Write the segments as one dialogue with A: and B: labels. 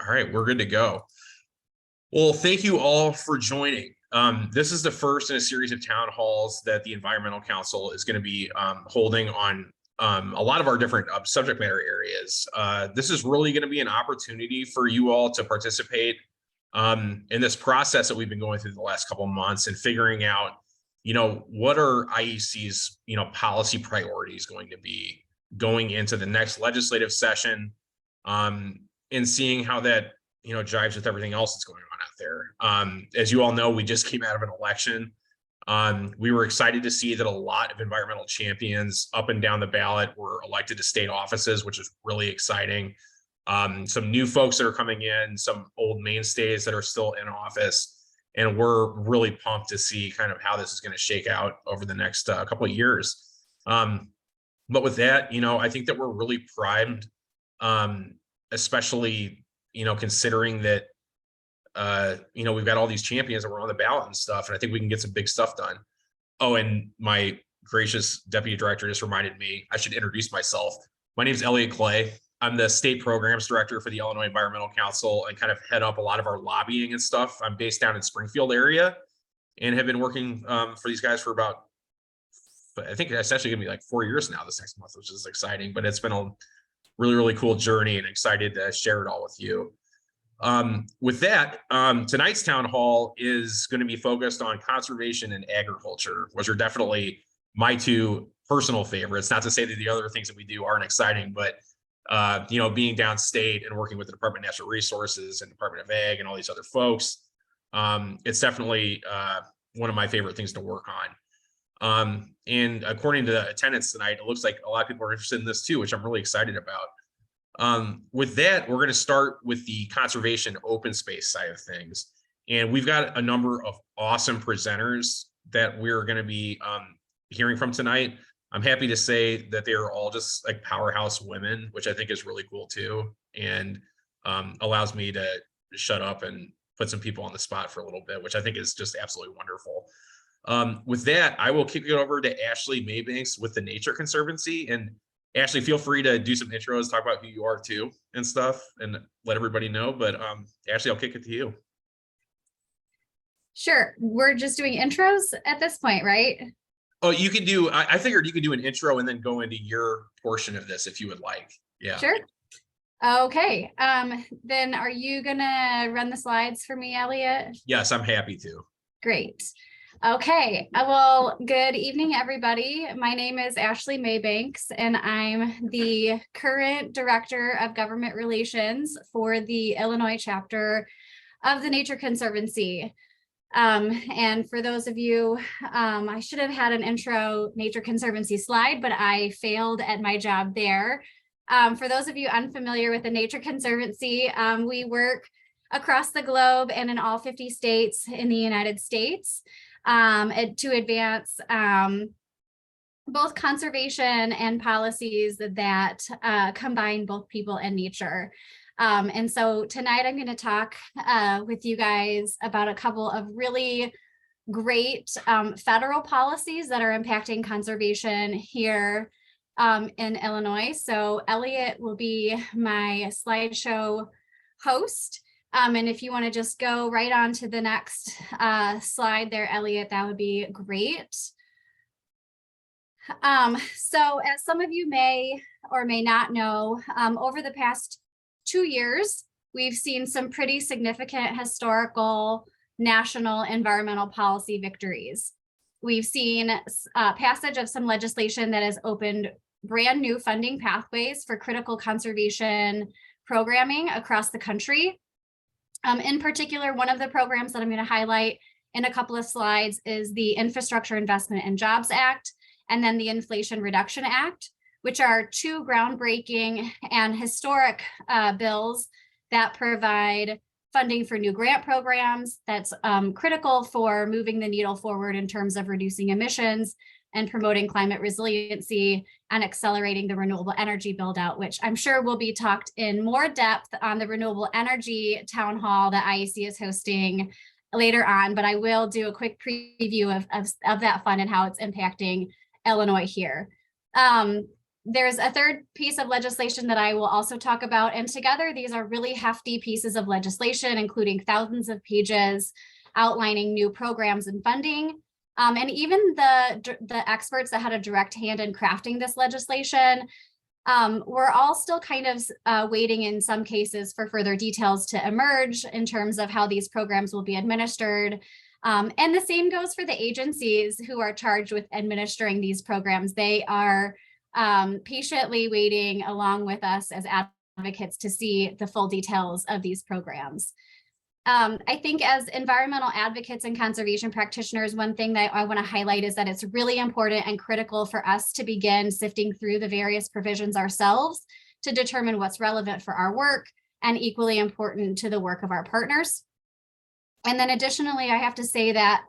A: All right, we're good to go. Well, thank you all for joining. This is the first in a series of town halls that the Environmental Council is going to be holding on a lot of our different subject matter areas. This is really going to be an opportunity for you all to participate in this process that we've been going through the last couple of months and figuring out, what are IEC's, policy priorities going to be going into the next legislative session, and seeing how that jives with everything else that's going on out there. As you all know, we just came out of an election. We were excited to see that a lot of environmental champions up and down the ballot were elected to state offices, which is really exciting. Some new folks that are coming in, some old mainstays that are still in office, and we're really pumped to see kind of how this is going to shake out over the next couple of years. But with that, I think that we're really primed, especially considering that, we've got all these champions that were on the ballot and stuff, and I think we can get some big stuff done. Oh, and my gracious deputy director just reminded me I should introduce myself. My name is Eliot Clay. I'm the state programs director for the Illinois Environmental Council and kind of head up a lot of our lobbying and stuff. I'm based down in Springfield area and have been working for these guys for about, I think it's actually gonna be like 4 years now this next month, which is exciting, but it's been a really, really cool journey and excited to share it all with you. With that, tonight's town hall is going to be focused on conservation and agriculture, which are definitely my two personal favorites. Not to say that the other things that we do aren't exciting, but being downstate and working with the Department of Natural Resources and Department of Ag and all these other folks, it's definitely one of my favorite things to work on. And according to the attendance tonight, it looks like a lot of people are interested in this too, which I'm really excited about. With that, we're going to start with the conservation open space side of things. And we've got a number of awesome presenters that we're going to be hearing from tonight. I'm happy to say that they are all just like powerhouse women, which I think is really cool too. And allows me to shut up and put some people on the spot for a little bit, which I think is just absolutely wonderful. With that, I will kick it over to Ashley Maybanks with the Nature Conservancy. And Ashley, feel free to do some intros, talk about who you are too and stuff, and let everybody know. But Ashley, I'll kick it to you.
B: Sure. We're just doing intros at this point, right?
A: Oh, you can do, I figured you could do an intro and then go into your portion of this if you would like. Yeah.
B: Sure. Okay. Then are you gonna run the slides for me, Eliot?
A: Yes, I'm happy to.
B: Great. Okay, well, good evening, everybody. My name is Ashley Maybanks, and I'm the current Director of Government Relations for the Illinois chapter of the Nature Conservancy. And for those of you, I should have had an intro Nature Conservancy slide, but I failed at my job there. For those of you unfamiliar with the Nature Conservancy, we work across the globe and in all 50 states in the United States. To advance both conservation and policies that combine both people and nature. And so tonight I'm going to talk with you guys about a couple of really great federal policies that are impacting conservation here in Illinois. So Eliot will be my slideshow host. And if you want to just go right on to the next slide there, Eliot, that would be great. So as some of you may or may not know, over the past 2 years, we've seen some pretty significant historical national environmental policy victories. We've seen passage of some legislation that has opened brand new funding pathways for critical conservation programming across the country. In particular, one of the programs that I'm going to highlight in a couple of slides is the Infrastructure Investment and Jobs Act, and then the Inflation Reduction Act, which are two groundbreaking and historic bills that provide funding for new grant programs that's critical for moving the needle forward in terms of reducing emissions and promoting climate resiliency and accelerating the renewable energy build out, which I'm sure will be talked in more depth on the renewable energy town hall that IEC is hosting later on, but I will do a quick preview of that fund and how it's impacting Illinois here. There's a third piece of legislation that I will also talk about. And together, these are really hefty pieces of legislation, including thousands of pages outlining new programs and funding. And even the experts that had a direct hand in crafting this legislation, we're all still kind of waiting in some cases for further details to emerge in terms of how these programs will be administered. And the same goes for the agencies who are charged with administering these programs. They are patiently waiting along with us as advocates to see the full details of these programs. I think as environmental advocates and conservation practitioners, one thing that I want to highlight is that it's really important and critical for us to begin sifting through the various provisions ourselves to determine what's relevant for our work and equally important to the work of our partners. And then additionally, I have to say that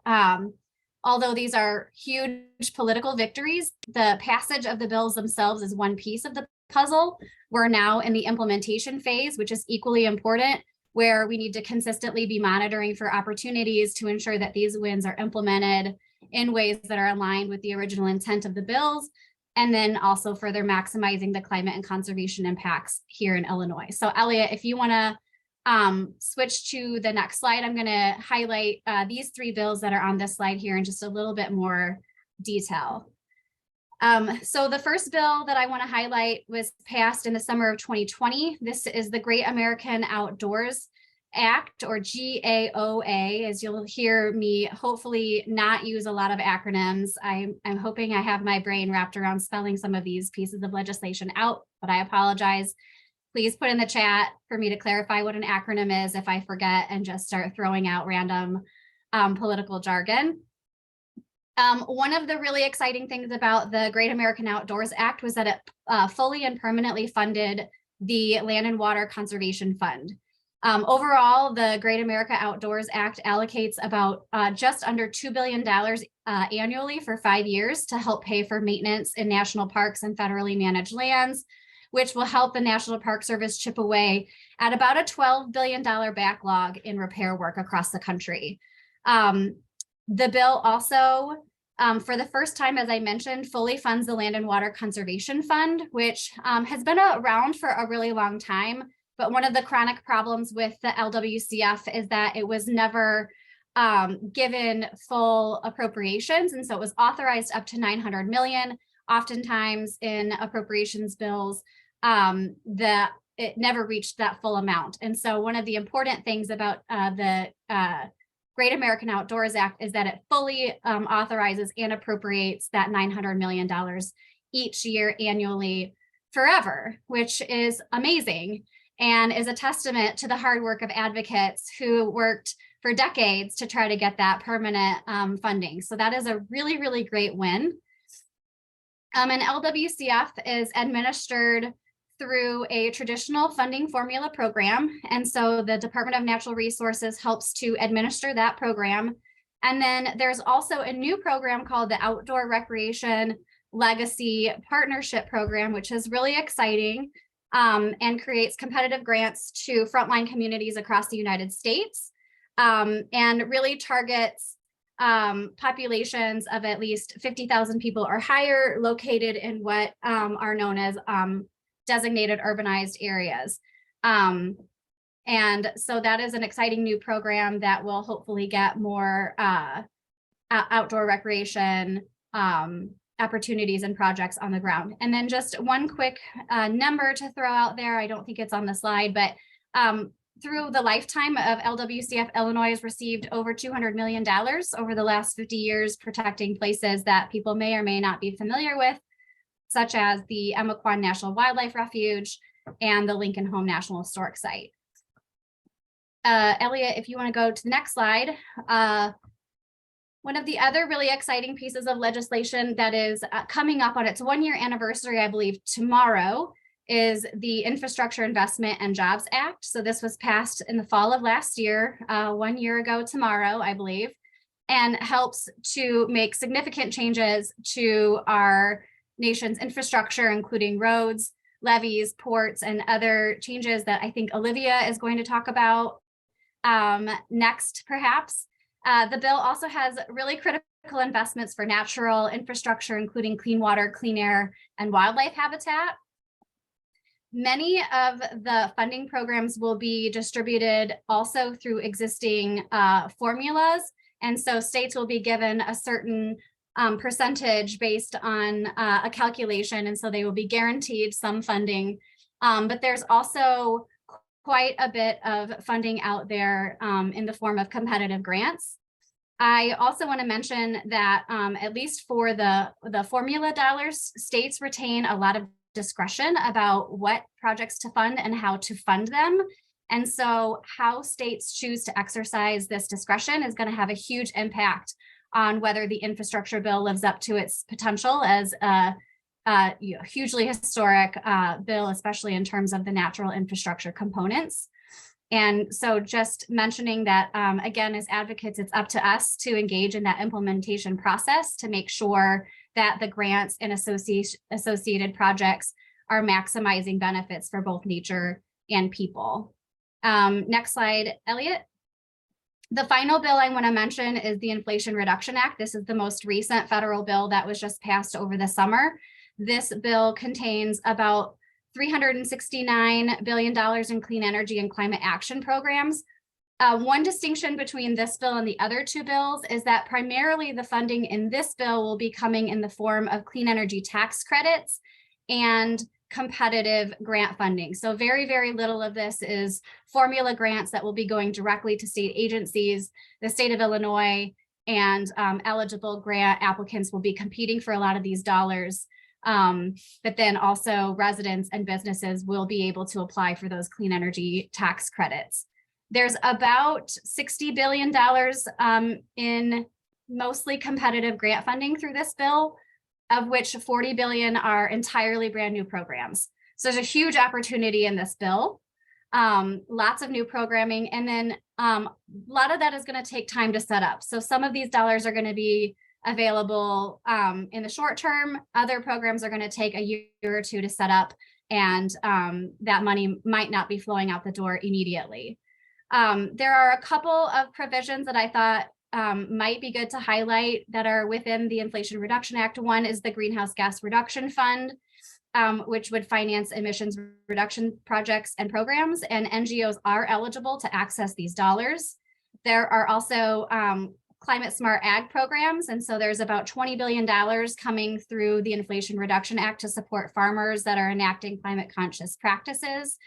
B: although these are huge political victories, the passage of the bills themselves is one piece of the puzzle. We're now in the implementation phase, which is equally important, where we need to consistently be monitoring for opportunities to ensure that these wins are implemented in ways that are aligned with the original intent of the bills, and then also further maximizing the climate and conservation impacts here in Illinois. So Eliot, if you want to switch to the next slide, I'm going to highlight these three bills that are on this slide here in just a little bit more detail. So the first bill that I want to highlight was passed in the summer of 2020. This is the Great American Outdoors Act, or GAOA, as you'll hear me hopefully not use a lot of acronyms. I'm hoping I have my brain wrapped around spelling some of these pieces of legislation out, but I apologize. Please put in the chat for me to clarify what an acronym is if I forget and just start throwing out random political jargon. One of the really exciting things about the Great American Outdoors Act was that it fully and permanently funded the Land and Water Conservation Fund. Overall, the Great America Outdoors Act allocates about just under $2 billion annually for 5 years to help pay for maintenance in national parks and federally managed lands, which will help the National Park Service chip away at about a $12 billion backlog in repair work across the country. The bill also, for the first time, as I mentioned, fully funds the Land and Water Conservation Fund, which has been around for a really long time. But one of the chronic problems with the LWCF is that it was never given full appropriations. And so it was authorized up to $900 million. Oftentimes in appropriations bills, that it never reached that full amount. And so one of the important things about the Great American Outdoors Act is that it fully authorizes and appropriates that $900 million each year annually forever, which is amazing and is a testament to the hard work of advocates who worked for decades to try to get that permanent funding. So that is a really, really great win. And LWCF is administered through a traditional funding formula program. And so the Department of Natural Resources helps to administer that program. And then there's also a new program called the Outdoor Recreation Legacy Partnership Program, which is really exciting and creates competitive grants to frontline communities across the United States and really targets populations of at least 50,000 people or higher located in what are known as designated urbanized areas. And so that is an exciting new program that will hopefully get more outdoor recreation opportunities and projects on the ground. And then just one quick number to throw out there. I don't think it's on the slide, but through the lifetime of LWCF, Illinois has received over $200 million over the last 50 years, protecting places that people may or may not be familiar with, such as the Emaquan National Wildlife Refuge and the Lincoln Home National Historic Site. Eliot, if you want to go to the next slide. One of the other really exciting pieces of legislation that is coming up on its 1-year anniversary, I believe tomorrow, is the Infrastructure Investment and Jobs Act. So this was passed in the fall of last year, 1 year ago tomorrow, I believe, and helps to make significant changes to our nation's infrastructure, including roads, levees, ports, and other changes that I think Olivia is going to talk about next, perhaps. The bill also has really critical investments for natural infrastructure, including clean water, clean air, and wildlife habitat. Many of the funding programs will be distributed also through existing formulas. And so states will be given a certain percentage based on a calculation. And so they will be guaranteed some funding. But there's also quite a bit of funding out there in the form of competitive grants. I also want to mention that at least for the formula dollars, states retain a lot of discretion about what projects to fund and how to fund them. And so how states choose to exercise this discretion is going to have a huge impact on whether the infrastructure bill lives up to its potential as a hugely historic bill, especially in terms of the natural infrastructure components. And so just mentioning that, again, as advocates, it's up to us to engage in that implementation process to make sure that the grants and associated projects are maximizing benefits for both nature and people. Next slide, Eliot. The final bill I want to mention is the Inflation Reduction Act. This is the most recent federal bill that was just passed over the summer. This bill contains about $369 billion in clean energy and climate action programs. One distinction between this bill and the other two bills is that primarily the funding in this bill will be coming in the form of clean energy tax credits and competitive grant funding. So very, very little of this is formula grants that will be going directly to state agencies. The state of Illinois and eligible grant applicants will be competing for a lot of these dollars. But then also residents and businesses will be able to apply for those clean energy tax credits. There's about $60 billion in mostly competitive grant funding through this bill, of which 40 billion are entirely brand new programs. So there's a huge opportunity in this bill, lots of new programming, and then a lot of that is going to take time to set up. So some of these dollars are going to be available in the short term. Other programs are going to take a year or two to set up, and that money might not be flowing out the door immediately. There are a couple of provisions that I thought might be good to highlight that are within the Inflation Reduction Act. One is the Greenhouse Gas Reduction Fund, which would finance emissions reduction projects and programs, and NGOs are eligible to access these dollars. There are also climate smart ag programs. And so there's about $20 billion coming through the Inflation Reduction Act to support farmers that are enacting climate conscious practices.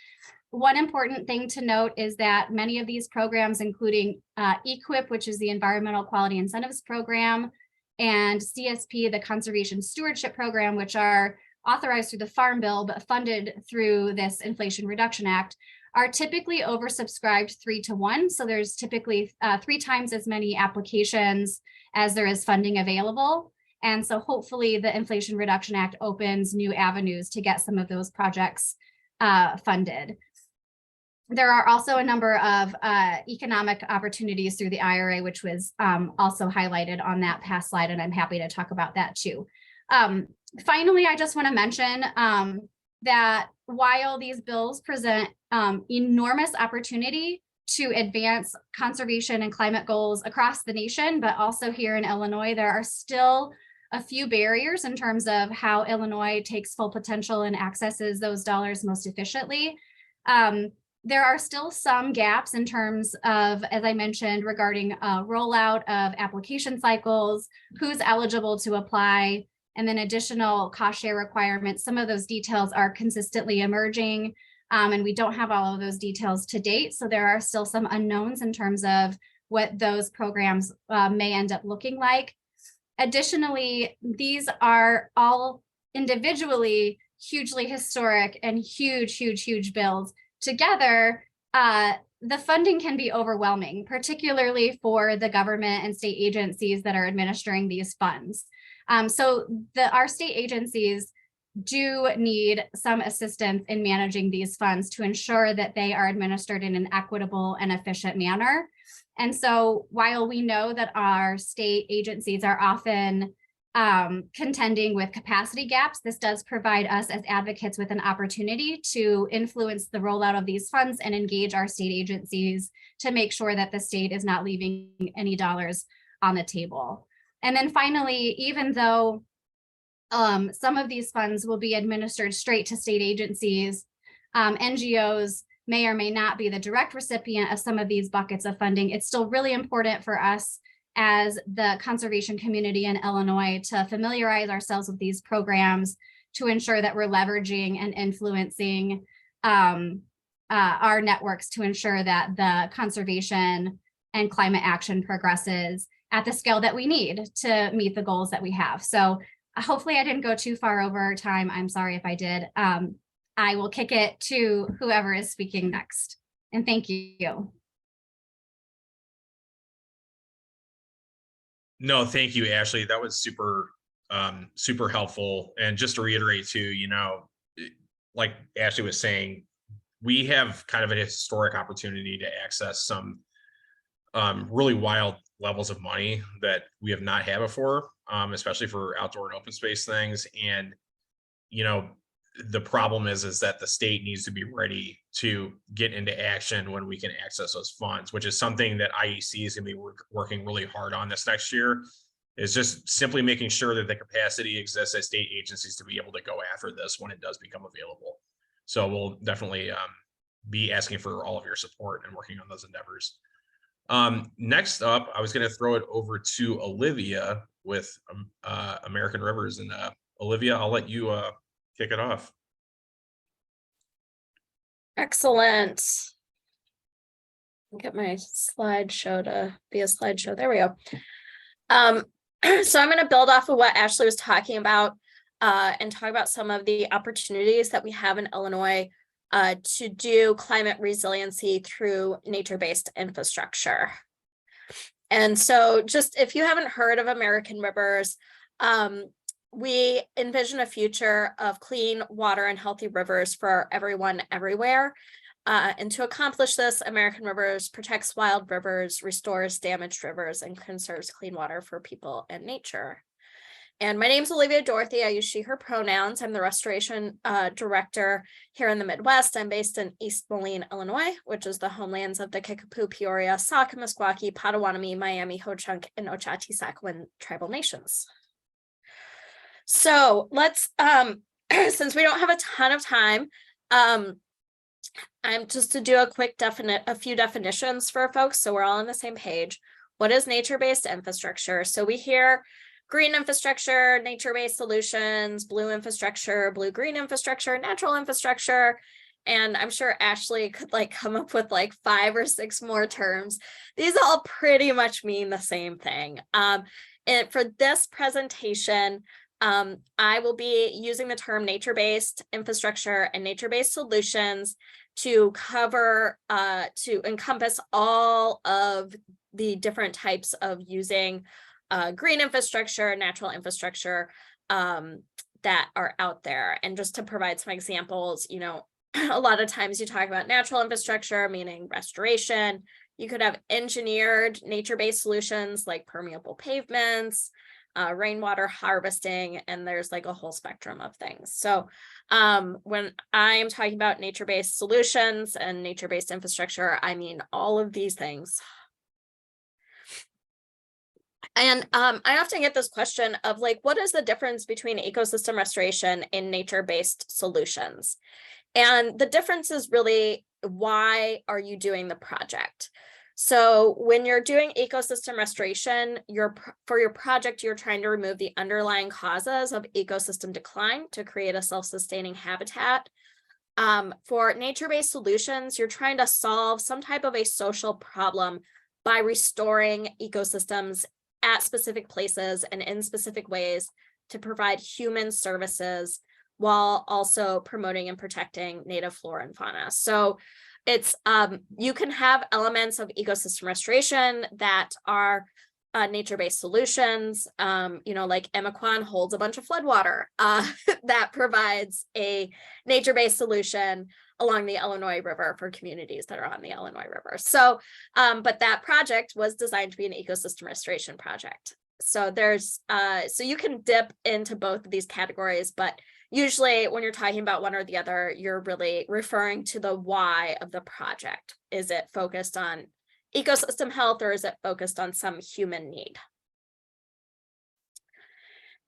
B: One important thing to note is that many of these programs, including EQIP, which is the Environmental Quality Incentives Program, and CSP, the Conservation Stewardship Program, which are authorized through the Farm Bill, but funded through this Inflation Reduction Act, are typically oversubscribed 3-to-1. So there's typically 3 times as many applications as there is funding available. And so hopefully the Inflation Reduction Act opens new avenues to get some of those projects funded. There are also a number of economic opportunities through the IRA, which was also highlighted on that past slide, and I'm happy to talk about that too. Finally, I just want to mention that while these bills present enormous opportunity to advance conservation and climate goals across the nation, but also here in Illinois, there are still a few barriers in terms of how Illinois takes full potential and accesses those dollars most efficiently. There are still some gaps in terms of, as I mentioned, regarding rollout of application cycles, who's eligible to apply, and then additional cost share requirements. Some of those details are consistently emerging, and we don't have all of those details to date. So there are still some unknowns in terms of what those programs may end up looking like. Additionally, these are all individually hugely historic and huge bills. Together, the funding can be overwhelming, particularly for the government and state agencies that are administering these funds. So our state agencies do need some assistance in managing these funds to ensure that they are administered in an equitable and efficient manner. And so while we know that our state agencies are often contending with capacity gaps, this does provide us as advocates with an opportunity to influence the rollout of these funds and engage our state agencies to make sure that the state is not leaving any dollars on the table. And then finally, even though some of these funds will be administered straight to state agencies, NGOs may or may not be the direct recipient of some of these buckets of funding. It's still really important for us as the conservation community in Illinois to familiarize ourselves with these programs to ensure that we're leveraging and influencing our networks to ensure that the conservation and climate action progresses at the scale that we need to meet the goals that we have. So hopefully I didn't go too far over time. I'm sorry if I did. I will kick it to whoever is speaking next. And thank you.
A: No, thank you, Ashley. That was super, super helpful. And just to reiterate too, like Ashley was saying, we have kind of a historic opportunity to access some really wild levels of money that we have not had before, especially for outdoor and open space things. And, the problem is that the state needs to be ready to get into action when we can access those funds, which is something that IEC is going to be working really hard on this next year, is just simply making sure that the capacity exists at state agencies to be able to go after this when it does become available. So we'll definitely be asking for all of your support and working on those endeavors. Next up, I was going to throw it over to Olivia with American Rivers. And Olivia, I'll let you kick it off.
C: Excellent. Get my slideshow to be a slideshow. There we go. So I'm going to build off of what Ashley was talking about and talk about some of the opportunities that we have in Illinois to do climate resiliency through nature-based infrastructure. And so just if you haven't heard of American Rivers, we envision a future of clean water and healthy rivers for everyone, everywhere. And to accomplish this, American Rivers protects wild rivers, restores damaged rivers, and conserves clean water for people and nature. And my name is Olivia Dorothy. I use she, her pronouns. I'm the restoration director here in the Midwest. I'm based in East Moline, Illinois, which is the homelands of the Kickapoo, Peoria, Sauk, Meskwaki, Potawatomi, Miami, Ho-Chunk, and Ochati-Sakowin tribal nations. So let's, since we don't have a ton of time, I'm just to do a few definitions for folks so we're all on the same page. What is nature-based infrastructure? So we hear green infrastructure, nature-based solutions, blue infrastructure, blue-green infrastructure, natural infrastructure, and I'm sure Ashley could come up with 5 or 6 more terms. These all pretty much mean the same thing. And for this presentation, I will be using the term nature-based infrastructure and nature-based solutions to cover, to encompass all of the different types of using green infrastructure, natural infrastructure that are out there. And just to provide some examples, a lot of times you talk about natural infrastructure, meaning restoration. You could have engineered nature-based solutions like permeable pavements, rainwater harvesting, and there's a whole spectrum of things. So when I'm talking about nature-based solutions and nature-based infrastructure, I mean all of these things. And I often get this question of what is the difference between ecosystem restoration and nature-based solutions? And the difference is really, why are you doing the project? So when you're doing ecosystem restoration, for your project, you're trying to remove the underlying causes of ecosystem decline to create a self-sustaining habitat. For nature-based solutions, you're trying to solve some type of a social problem by restoring ecosystems at specific places and in specific ways to provide human services while also promoting and protecting native flora and fauna. So it's you can have elements of ecosystem restoration that are nature-based solutions. Like Emaquan holds a bunch of floodwater that provides a nature-based solution along the Illinois River for communities that are on the Illinois River. So, but that project was designed to be an ecosystem restoration project. So there's, so you can dip into both of these categories, but usually when you're talking about one or the other, you're really referring to the why of the project. Is it focused on ecosystem health, or is it focused on some human need?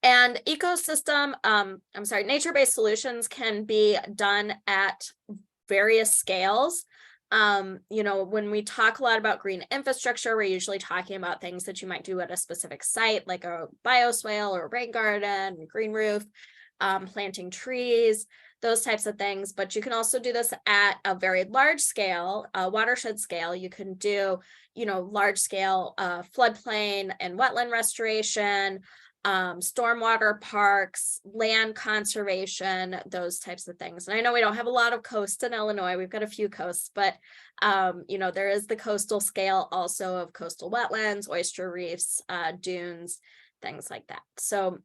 C: And nature-based solutions can be done at various scales. When we talk a lot about green infrastructure, we're usually talking about things that you might do at a specific site, like a bioswale or a rain garden, green roof, planting trees, those types of things. But you can also do this at a very large scale, watershed scale. You can do, large scale floodplain and wetland restoration, stormwater parks, land conservation, those types of things. And I know we don't have a lot of coasts in Illinois. We've got a few coasts, but there is the coastal scale also of coastal wetlands, oyster reefs, dunes, things like that. So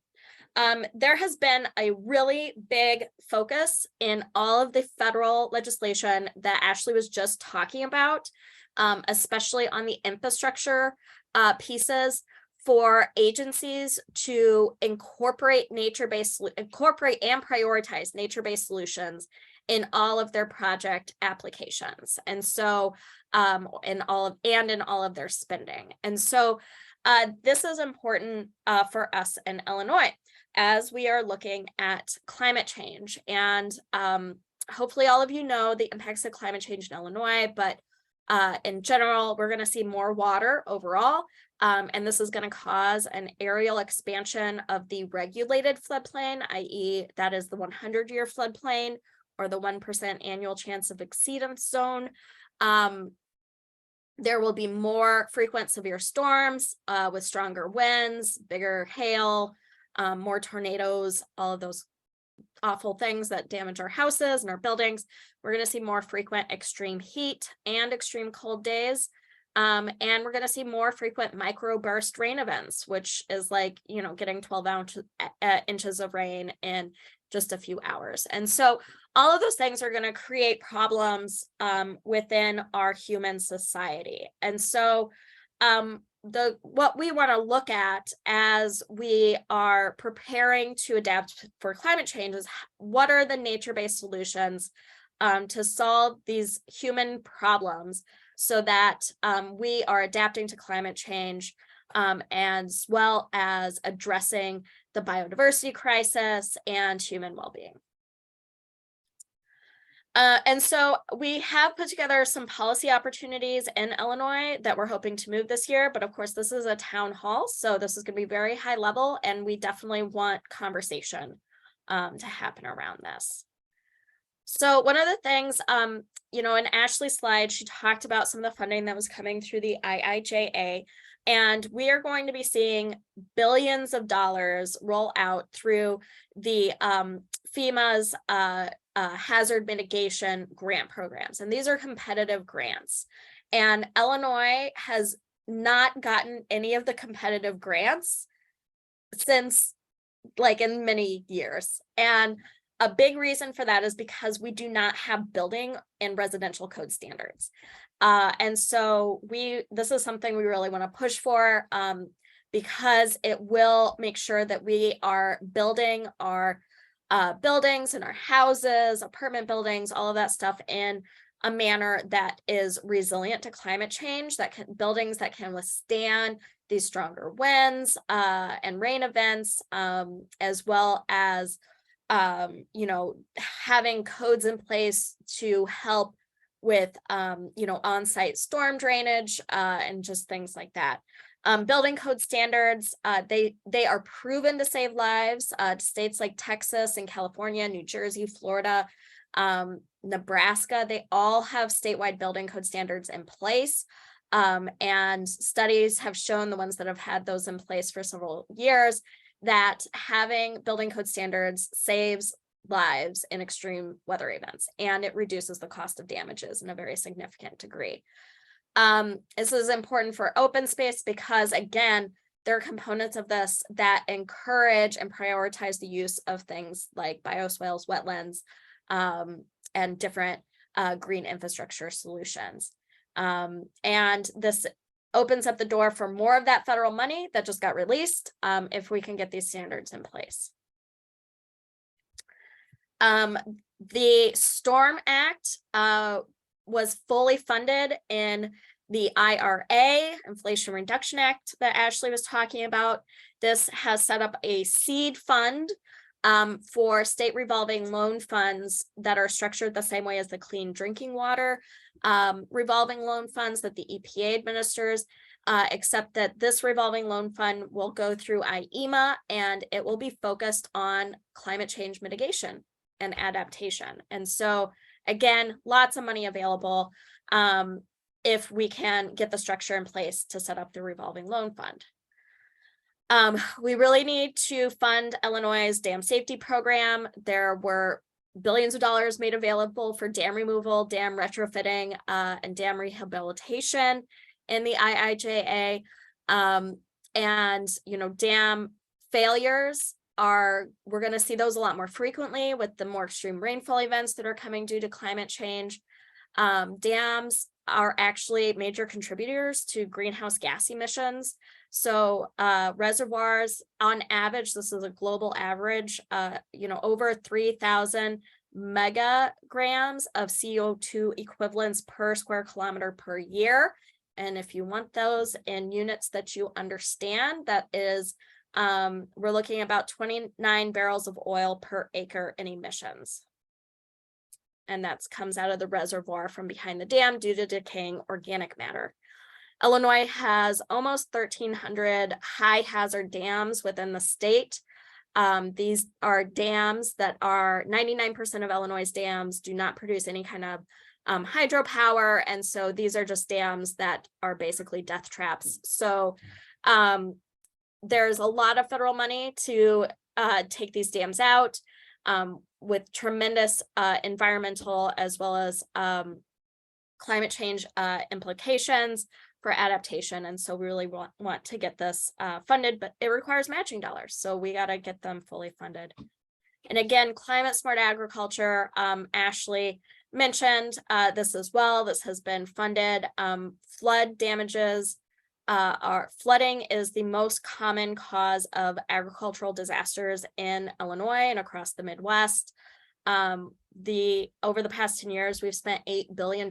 C: there has been a really big focus in all of the federal legislation that Ashley was just talking about, especially on the infrastructure pieces, for agencies to incorporate and prioritize nature-based solutions in all of their project applications. And so in all of their spending. And so this is important for us in Illinois as we are looking at climate change. And hopefully all of you know the impacts of climate change in Illinois, but in general, we're going to see more water overall. And this is going to cause an aerial expansion of the regulated floodplain, i.e. that is the 100-year floodplain or the 1% annual chance of exceedance zone. There will be more frequent severe storms with stronger winds, bigger hail, more tornadoes, all of those awful things that damage our houses and our buildings. We're going to see more frequent extreme heat and extreme cold days. And we're going to see more frequent microburst rain events, which is like, getting 12 inches of rain in just a few hours. And so all of those things are going to create problems within our human society. And so what we want to look at as we are preparing to adapt for climate change is what are the nature-based solutions to solve these human problems so that we are adapting to climate change as well as addressing the biodiversity crisis and human well-being. And so we have put together some policy opportunities in Illinois that we're hoping to move this year. But of course, this is a town hall, so this is going to be very high level, and we definitely want conversation to happen around this. So one of the things, in Ashley's slide, she talked about some of the funding that was coming through the IIJA, and we are going to be seeing billions of dollars roll out through the FEMA's hazard mitigation grant programs. And these are competitive grants. And Illinois has not gotten any of the competitive grants since in many years. And a big reason for that is because we do not have building and residential code standards. And so this is something we really want to push for because it will make sure that we are building our buildings and our houses, apartment buildings, all of that stuff in a manner that is resilient to climate change, buildings that can withstand these stronger winds and rain events, as well as having codes in place to help with on-site storm drainage and just things like that. Building code standards, they are proven to save lives. States like Texas and California, New Jersey, Florida, Nebraska, they all have statewide building code standards in place. And studies have shown, the ones that have had those in place for several years, that having building code standards saves lives in extreme weather events, and it reduces the cost of damages in a very significant degree. This is important for open space because, again, there are components of this that encourage and prioritize the use of things like bioswales, wetlands, and different green infrastructure solutions. And this opens up the door for more of that federal money that just got released if we can get these standards in place. The STORM Act was fully funded in The IRA, Inflation Reduction Act, that Ashley was talking about, this has set up a seed fund for state revolving loan funds that are structured the same way as the clean drinking water revolving loan funds that the EPA administers, except that this revolving loan fund will go through IEMA, and it will be focused on climate change mitigation and adaptation. And so again, lots of money available if we can get the structure in place to set up the revolving loan fund. We really need to fund Illinois' dam safety program. There were billions of dollars made available for dam removal, dam retrofitting, and dam rehabilitation in the IIJA. And, you know, dam failures we're going to see those a lot more frequently with the more extreme rainfall events that are coming due to climate change. Dams are actually major contributors to greenhouse gas emissions. So reservoirs, on average, this is a global average, you know, over 3,000 megagrams of CO2 equivalents per square kilometer per year. And if you want those in units that you understand, that is, we're looking at about 29 barrels of oil per acre in emissions. And that comes out of the reservoir from behind the dam due to decaying organic matter. Illinois has almost 1,300 high hazard dams within the state. These are dams that are 99% of Illinois' dams do not produce any kind of hydropower. And so these are just dams that are basically death traps. So there's a lot of federal money to take these dams out with tremendous environmental as well as climate change implications for adaptation. And so we really want to get this funded, but it requires matching dollars. So we got to get them fully funded. And again, climate smart agriculture, Ashley mentioned this as well. This has been funded. Flood damages flooding is the most common cause of agricultural disasters in Illinois and across the Midwest. Over the past 10 years, we've spent $8 billion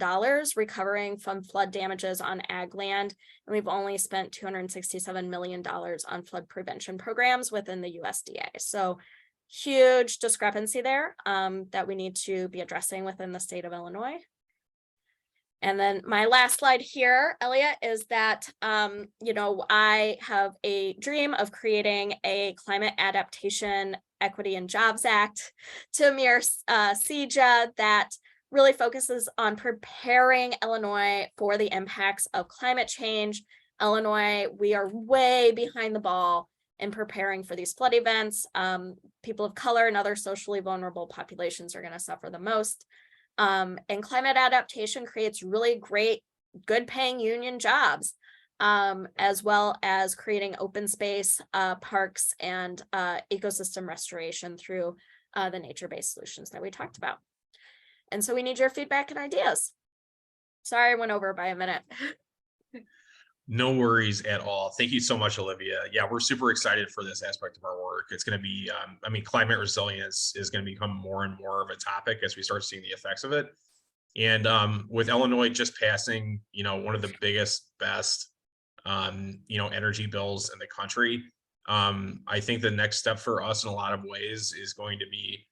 C: recovering from flood damages on ag land, and we've only spent $267 million on flood prevention programs within the USDA. So huge discrepancy there that we need to be addressing within the state of Illinois. And then my last slide here, Eliot, is that, you know, I have a dream of creating a climate adaptation, equity and jobs act to mirror CEJA that really focuses on preparing Illinois for the impacts of climate change. Illinois, we are way behind the ball in preparing for these flood events. People of color and other socially vulnerable populations are going to suffer the most. And climate adaptation creates really great, good paying union jobs, as well as creating open space, parks, and ecosystem restoration through the nature-based solutions that we talked about. And so we need your feedback and ideas. Sorry, I went over by a minute.
A: No worries at all. Thank you so much, Olivia. Yeah, we're super excited for this aspect of our work. It's going to be, I mean, climate resilience is going to become more and more of a topic as we start seeing the effects of it. And with Illinois just passing, you know, one of the biggest, best, you know, energy bills in the country, I think the next step for us in a lot of ways is going to be,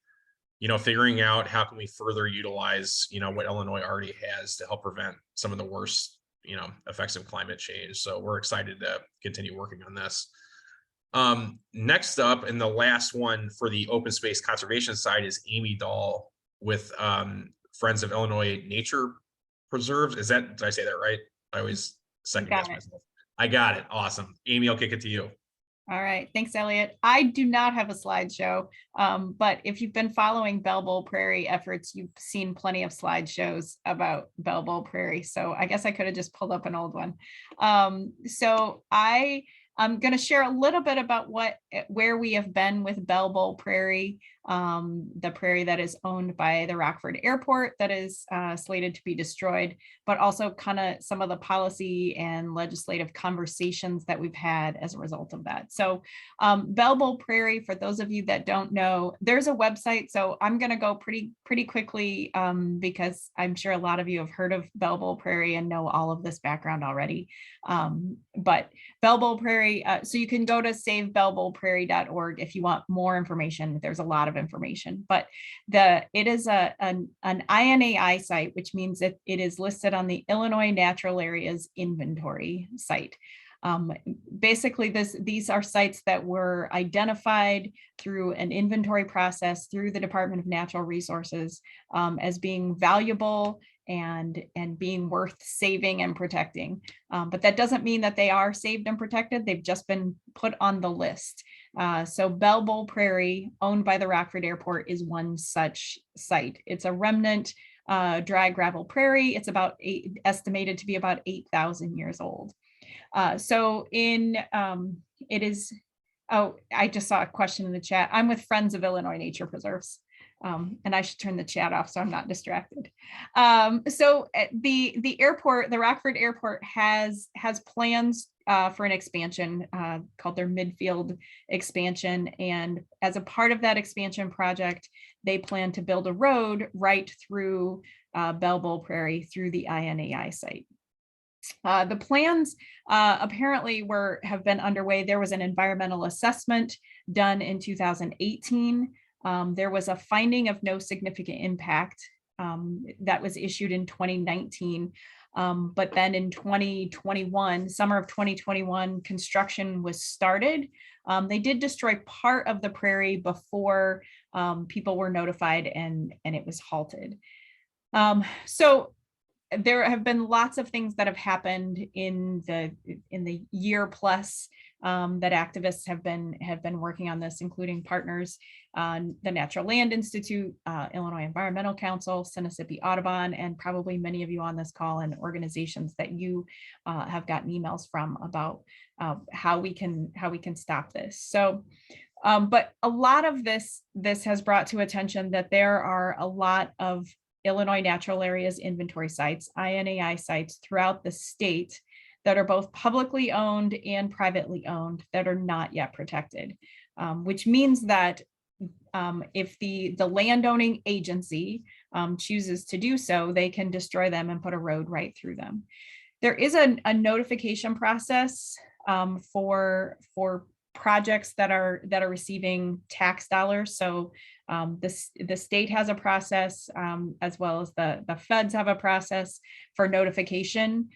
A: you know, figuring out how can we further utilize, you know, what Illinois already has to help prevent some of the worst, you know, effects of climate change. So we're excited to continue working on this. Next up, and the last one for the open space conservation side, is Amy Dahl with Friends of Illinois Nature Preserves. Did I say that right? I always second guess myself. I got it. Awesome. Amy, I'll kick it to you.
D: All right. Thanks, Eliot. I do not have a slideshow, but if you've been following Bell Bowl Prairie efforts, you've seen plenty of slideshows about Bell Bowl Prairie. So I guess I could have just pulled up an old one. So I'm going to share a little bit about where we have been with Bell Bowl Prairie. the prairie that is owned by the Rockford Airport that is slated to be destroyed, but also kind of some of the policy and legislative conversations that we've had as a result of that. So Bell Bowl Prairie, for those of you that don't know, there's a website. So I'm going to go pretty quickly because I'm sure a lot of you have heard of Bell Bowl Prairie and know all of this background already. But Bell Bowl Prairie, so you can go to savebellbowlprairie.org if you want more information. There's a lot of information, but it is an INAI site, which means that it is listed on the Illinois Natural Areas Inventory site. Basically, these are sites that were identified through an inventory process through the Department of Natural Resources as being valuable and being worth saving and protecting. But that doesn't mean that they are saved and protected. They've just been put on the list. So Bell Bowl Prairie, owned by the Rockford Airport, is one such site. It's a remnant dry gravel prairie. It's estimated to be about 8,000 years old. It is, oh, I just saw a question in the chat. I'm with Friends of Illinois Nature Preserves. And I should turn the chat off so I'm not distracted. The airport, the Rockford Airport has plans for an expansion called their midfield expansion. And as a part of that expansion project, they plan to build a road right through Bell Bowl Prairie through the INAI site. The plans apparently have been underway. There was an environmental assessment done in 2018. There was a finding of no significant impact that was issued in 2019. But then in 2021, summer of 2021, construction was started. They did destroy part of the prairie before people were notified and it was halted. So there have been lots of things that have happened in the year plus that activists have been working on this, including partners, the Natural Land Institute, Illinois Environmental Council, Sinisippi Audubon, and probably many of you on this call and organizations that you have gotten emails from about how we can stop this. So, but a lot of this has brought to attention that there are a lot of Illinois Natural Areas Inventory sites, INAI sites throughout the state that are both publicly owned and privately owned that are not yet protected, which means that if the landowning agency chooses to do so, they can destroy them and put a road right through them. There is a notification process for projects that are receiving tax dollars. So the state has a process, as well as the feds have a process for notification,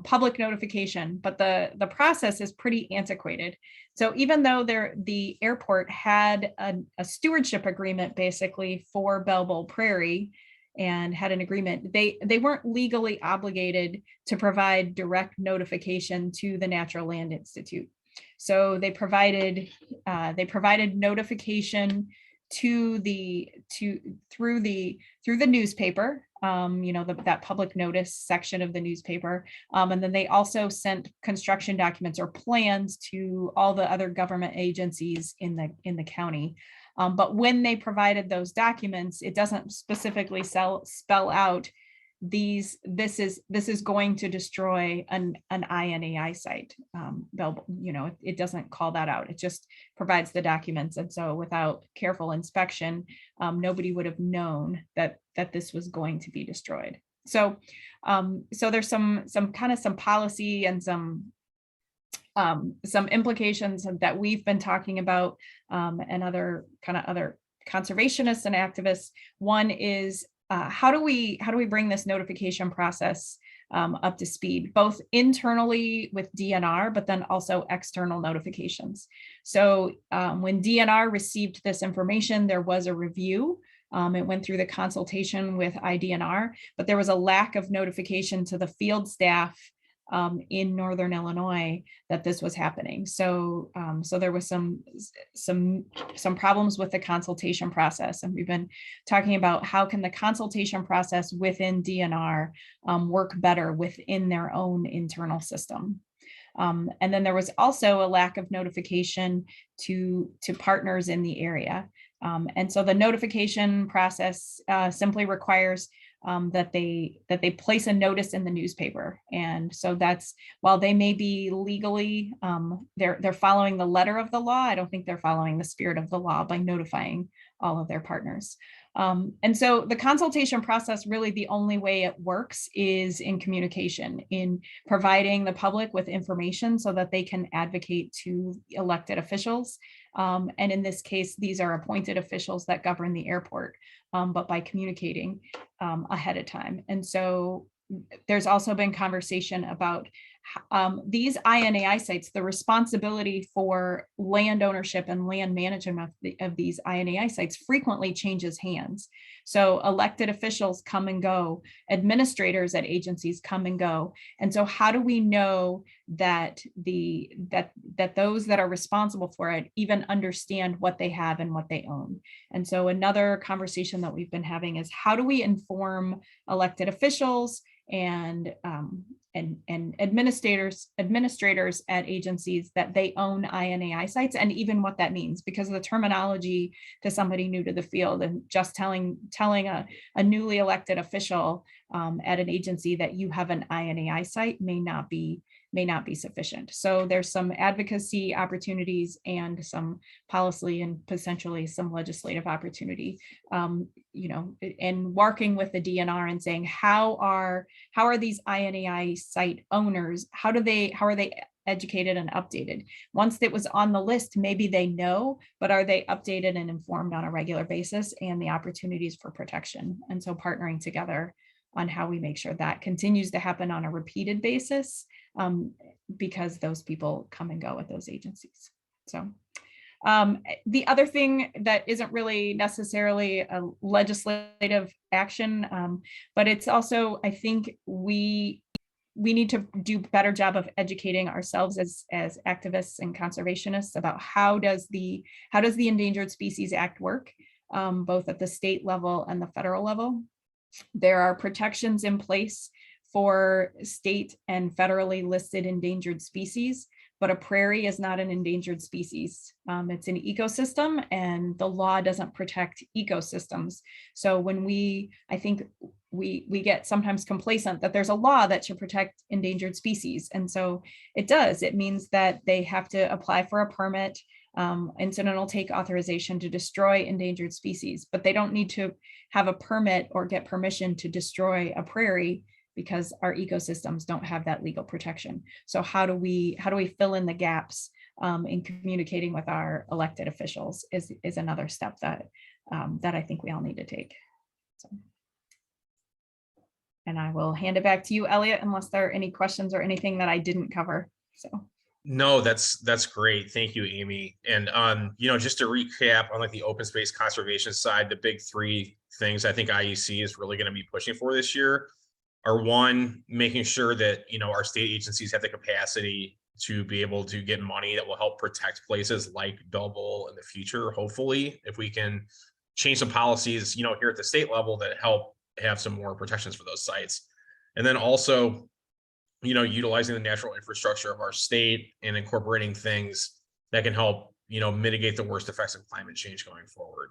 D: public notification, but the process is pretty antiquated. So even though the airport had a stewardship agreement basically for Bell Bowl Prairie and had an agreement, they weren't legally obligated to provide direct notification to the Natural Land Institute. So they provided notification through the newspaper, that public notice section of the newspaper, and then they also sent construction documents or plans to all the other government agencies in the county. But when they provided those documents, it doesn't specifically spell out this is going to destroy an INAI site. It doesn't call that out. It just provides the documents. And so without careful inspection, nobody would have known that this was going to be destroyed. So there's some policy and some implications that we've been talking about, and other conservationists and activists. One is how do we bring this notification process up to speed, both internally with DNR, but then also external notifications. So when DNR received this information, there was a review. It went through the consultation with IDNR, but there was a lack of notification to the field staff in Northern Illinois that this was happening. So there was some problems with the consultation process, and we've been talking about how can the consultation process within DNR work better within their own internal system. And then there was also a lack of notification to partners in the area. And so the notification process simply requires that they place a notice in the newspaper. And so that's, while they may be legally, they're following the letter of the law, I don't think they're following the spirit of the law by notifying all of their partners. And so the consultation process, really the only way it works is in communication, in providing the public with information so that they can advocate to elected officials. And in this case, these are appointed officials that govern the airport, but by communicating ahead of time. And so there's also been conversation about these INAI sites, the responsibility for land ownership and land management of these INAI sites frequently changes hands. So elected officials come and go, administrators at agencies come and go. And so how do we know that that those that are responsible for it even understand what they have and what they own? And so another conversation that we've been having is, how do we inform elected officials and administrators at agencies that they own INAI sites, and even what that means, because of the terminology to somebody new to the field, and just telling a newly elected official at an agency that you have an INAI site may not be sufficient. So there's some advocacy opportunities and some policy and potentially some legislative opportunity, and working with the DNR and saying, how are these INAI site owners, how are they educated and updated? Once it was on the list, maybe they know, but are they updated and informed on a regular basis, and the opportunities for protection? And so partnering together on how we make sure that continues to happen on a repeated basis, because those people come and go at those agencies. So the other thing that isn't really necessarily a legislative action, but it's also, I think we need to do a better job of educating ourselves as activists and conservationists about how does the Endangered Species Act work, both at the state level and the federal level. There are protections in place for state and federally listed endangered species, but a prairie is not an endangered species. It's an ecosystem, and the law doesn't protect ecosystems. So when I think we get sometimes complacent that there's a law that should protect endangered species. And so it does. It means that they have to apply for a permit, incidental take authorization to destroy endangered species, but they don't need to have a permit or get permission to destroy a prairie, because our ecosystems don't have that legal protection. So how do we fill in the gaps in communicating with our elected officials is another step that I think we all need to take. So. And I will hand it back to you, Eliot, unless there are any questions or anything that I didn't cover. So.
A: No, that's great. Thank you, Amy. And just to recap on like the open space conservation side, the big three things I think IEC is really going to be pushing for this year are, one, making sure that our state agencies have the capacity to be able to get money that will help protect places like Bell Bowl in the future. Hopefully, if we can change some policies, here at the state level that help have some more protections for those sites. And then also, utilizing the natural infrastructure of our state and incorporating things that can help, mitigate the worst effects of climate change going forward.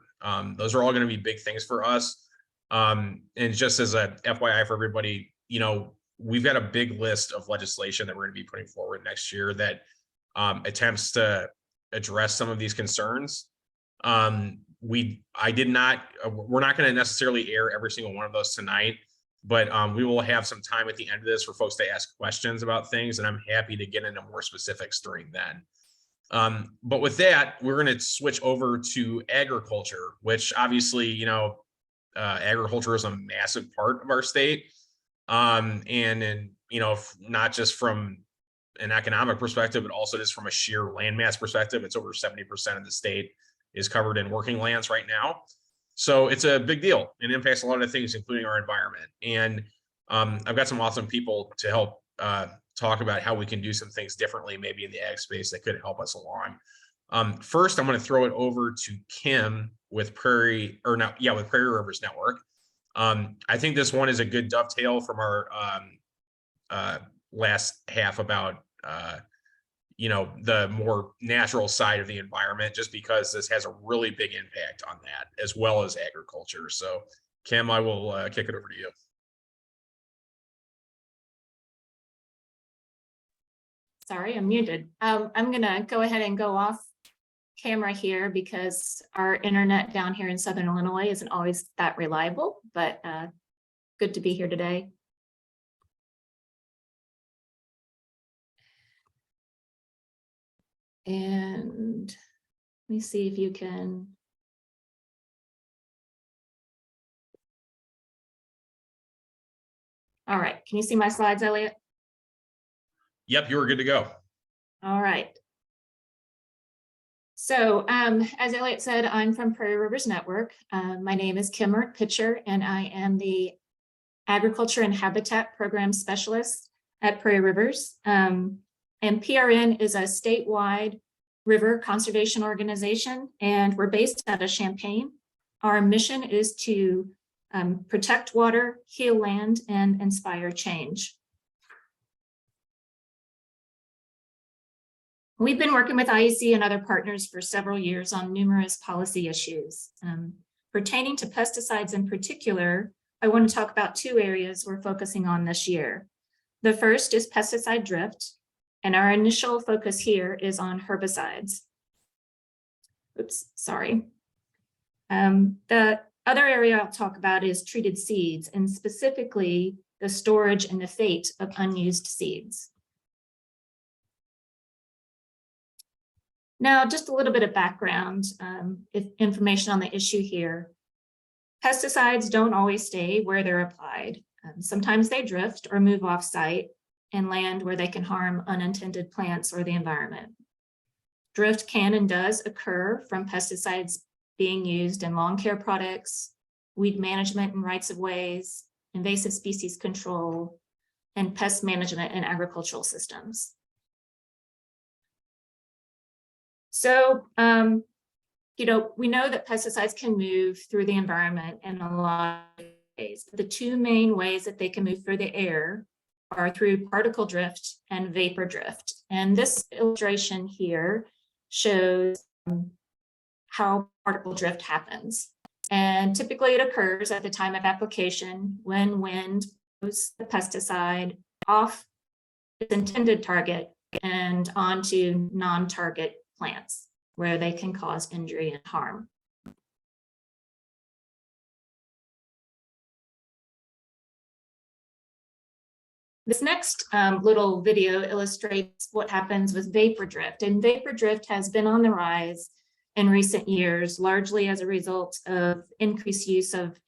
A: Those are all going to be big things for us. And just as a FYI for everybody, we've got a big list of legislation that we're going to be putting forward next year that attempts to address some of these concerns. We're not going to necessarily air every single one of those tonight, but we will have some time at the end of this for folks to ask questions about things, and I'm happy to get into more specifics during then. But with that, we're going to switch over to agriculture, which obviously, agriculture is a massive part of our state. Not just from an economic perspective, but also just from a sheer landmass perspective, it's over 70% of the state is covered in working lands right now. So it's a big deal and impacts a lot of things, including our environment. And I've got some awesome people to help talk about how we can do some things differently, maybe in the ag space, that could help us along. First, I'm going to throw it over to Kim with Prairie Rivers Network. I think this one is a good dovetail from our last half about the more natural side of the environment, just because this has a really big impact on that as well as agriculture. So Kim, I will kick it over to you.
E: Sorry, I'm muted. I'm gonna go ahead and go off camera here because our internet down here in Southern Illinois isn't always that reliable, but good to be here today. And let me see if you can. All right, can you see my slides, Eliot?
A: Yep, you were good to go.
E: All right. So as Eliot said, I'm from Prairie Rivers Network. My name is Kim Pitcher, and I am the Agriculture and Habitat Program Specialist at Prairie Rivers. And PRN is a statewide river conservation organization, and we're based out of Champaign. Our mission is to protect water, heal land, and inspire change. We've been working with IEC and other partners for several years on numerous policy issues. Pertaining to pesticides in particular, I want to talk about two areas we're focusing on this year. The first is pesticide drift, and our initial focus here is on herbicides. Oops, sorry. The other area I'll talk about is treated seeds, and specifically the storage and the fate of unused seeds. Now, just a little bit of background, information on the issue here. Pesticides don't always stay where they're applied. Sometimes they drift or move off-site and land where they can harm unintended plants or the environment. Drift can and does occur from pesticides being used in lawn care products, weed management and rights-of-ways, invasive species control, and pest management in agricultural systems. So, we know that pesticides can move through the environment in a lot of ways. The two main ways that they can move through the air are through particle drift and vapor drift. And this illustration here shows how particle drift happens. And typically it occurs at the time of application when wind moves the pesticide off its intended target and onto non-target plants where they can cause injury and harm. This next little video illustrates what happens with vapor drift, and vapor drift has been on the rise in recent years, largely as a result of increased use of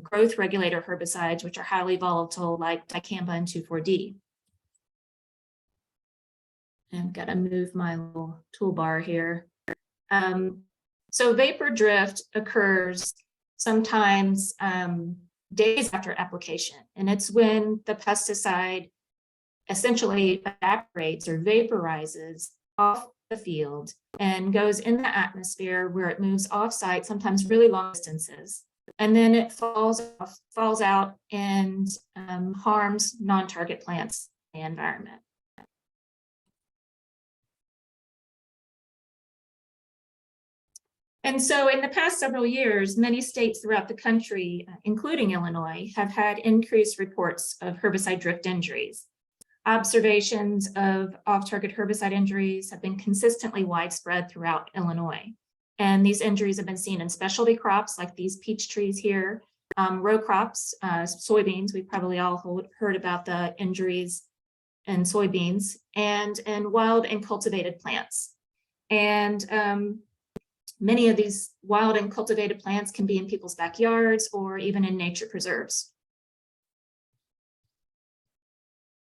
E: growth regulator herbicides, which are highly volatile like dicamba and 2,4-D. I've got to move my little toolbar here. So vapor drift occurs sometimes days after application, and it's when the pesticide essentially evaporates or vaporizes off the field and goes in the atmosphere where it moves off-site, sometimes really long distances, and then it falls out and harms non-target plants in the environment. And so in the past several years, many states throughout the country, including Illinois, have had increased reports of herbicide drift injuries. Observations of off-target herbicide injuries have been consistently widespread throughout Illinois. And these injuries have been seen in specialty crops like these peach trees here, row crops, soybeans. We've probably all heard about the injuries in soybeans, and wild and cultivated plants. And many of these wild and cultivated plants can be in people's backyards or even in nature preserves.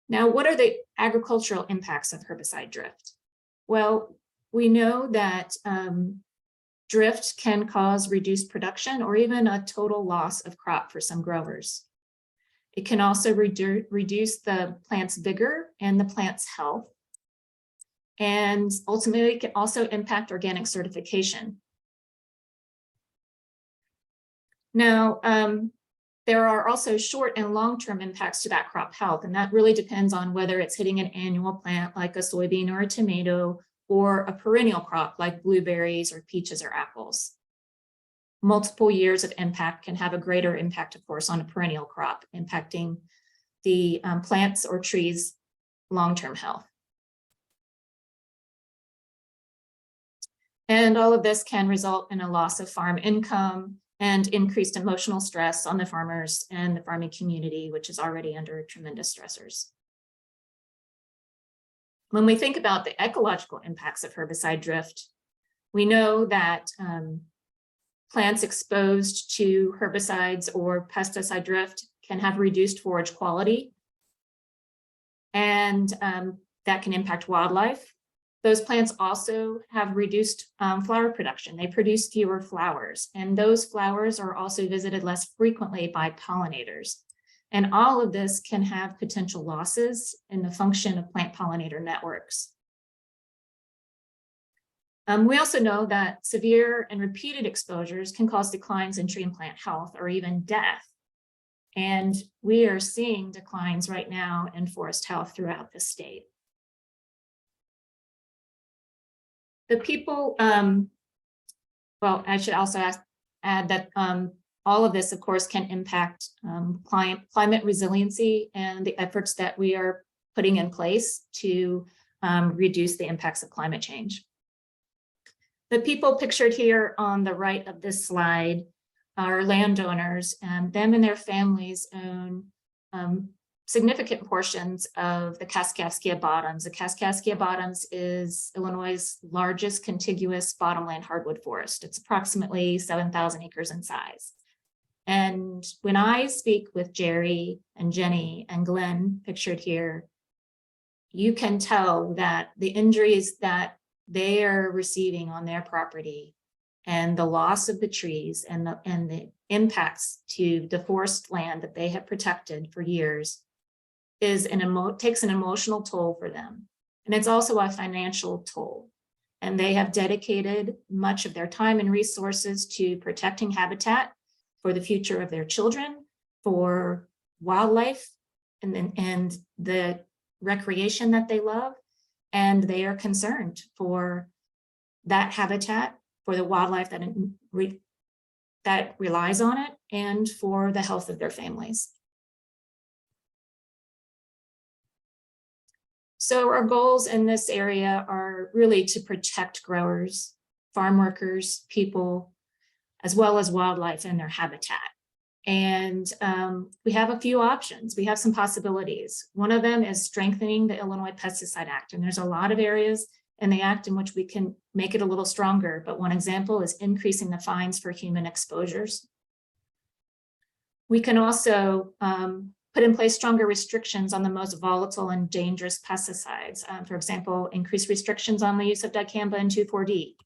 E: Now, what are the agricultural impacts of herbicide drift? Well, we know that drift can cause reduced production or even a total loss of crop for some growers. It can also reduce the plant's vigor and the plant's health. And ultimately, it can also impact organic certification. Now, There are also short and long-term impacts to that crop health, and that really depends on whether it's hitting an annual plant like a soybean or a tomato, or a perennial crop like blueberries or peaches or apples. Multiple years of impact can have a greater impact, of course, on a perennial crop, impacting the plants or trees' long-term health. And all of this can result in a loss of farm income and increased emotional stress on the farmers and the farming community, which is already under tremendous stressors. When we think about the ecological impacts of herbicide drift, we know that plants exposed to herbicides or pesticide drift can have reduced forage quality, and that can impact wildlife. Those plants also have reduced flower production. They produce fewer flowers, and those flowers are also visited less frequently by pollinators. And all of this can have potential losses in the function of plant pollinator networks. We also know that severe and repeated exposures can cause declines in tree and plant health or even death. And we are seeing declines right now in forest health throughout the state. The people, well, I should also add that all of this, of course, can impact climate resiliency and the efforts that we are putting in place to reduce the impacts of climate change. The people pictured here on the right of this slide are landowners, and them and their families own significant portions of the Kaskaskia Bottoms. The Kaskaskia Bottoms is Illinois' largest contiguous bottomland hardwood forest. It's approximately 7,000 acres in size. And when I speak with Jerry and Jenny and Glenn, pictured here, you can tell that the injuries that they are receiving on their property and the loss of the trees and the impacts to the forest land that they have protected for years takes an emotional toll for them. And it's also a financial toll. And they have dedicated much of their time and resources to protecting habitat for the future of their children, for wildlife, and the recreation that they love. And they are concerned for that habitat, for the wildlife that relies on it, and for the health of their families. So our goals in this area are really to protect growers, farm workers, people, as well as wildlife and their habitat. And we have a few options. We have some possibilities. One of them is strengthening the Illinois Pesticide Act. And there's a lot of areas in the act in which we can make it a little stronger. But one example is increasing the fines for human exposures. We can also put in place stronger restrictions on the most volatile and dangerous pesticides. For example, increase restrictions on the use of dicamba and 2,4-D.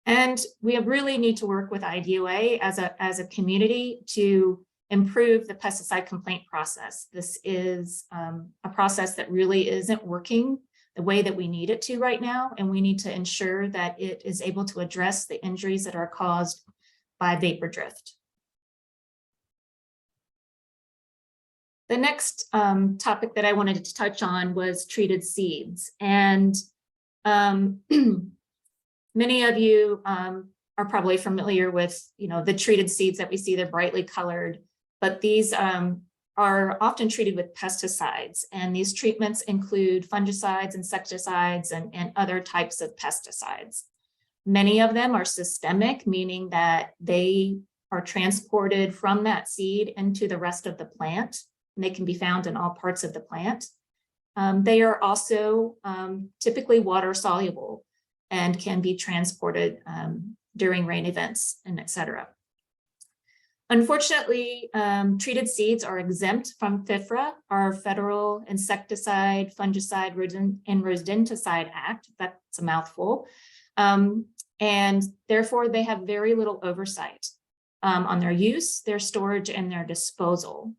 E: And we really need to work with IDOA as a community to improve the pesticide complaint process. This is a process that really isn't working the way that we need it to right now, and we need to ensure that it is able to address the injuries that are caused by vapor drift. The next topic that I wanted to touch on was treated seeds. And many of you are probably familiar with, the treated seeds that we see. They're brightly colored, but these are often treated with pesticides. And these treatments include fungicides, insecticides, and other types of pesticides. Many of them are systemic, meaning that they are transported from that seed into the rest of the plant. And they can be found in all parts of the plant. They are also typically water soluble and can be transported during rain events, and et cetera. Unfortunately, treated seeds are exempt from FIFRA, our Federal Insecticide, Fungicide, and Rodenticide Act. That's a mouthful. And therefore, they have very little oversight on their use, their storage, and their disposal.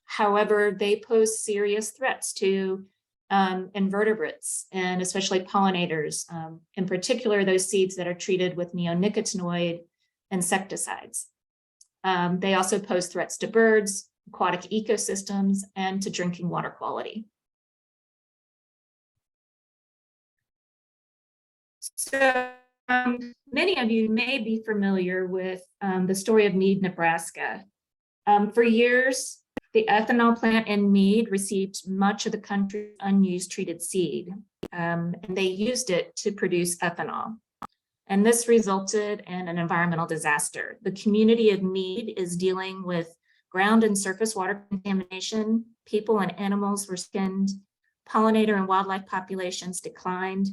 E: However, they pose serious threats to invertebrates, and especially pollinators, in particular, those seeds that are treated with neonicotinoid insecticides. They also pose threats to birds, aquatic ecosystems, and to drinking water quality. So many of you may be familiar with the story of Mead, Nebraska. For years, the ethanol plant in Mead received much of the country's unused treated seed, and they used it to produce ethanol. And this resulted in an environmental disaster. The community of Mead is dealing with ground and surface water contamination. People and animals were skinned, pollinator and wildlife populations declined,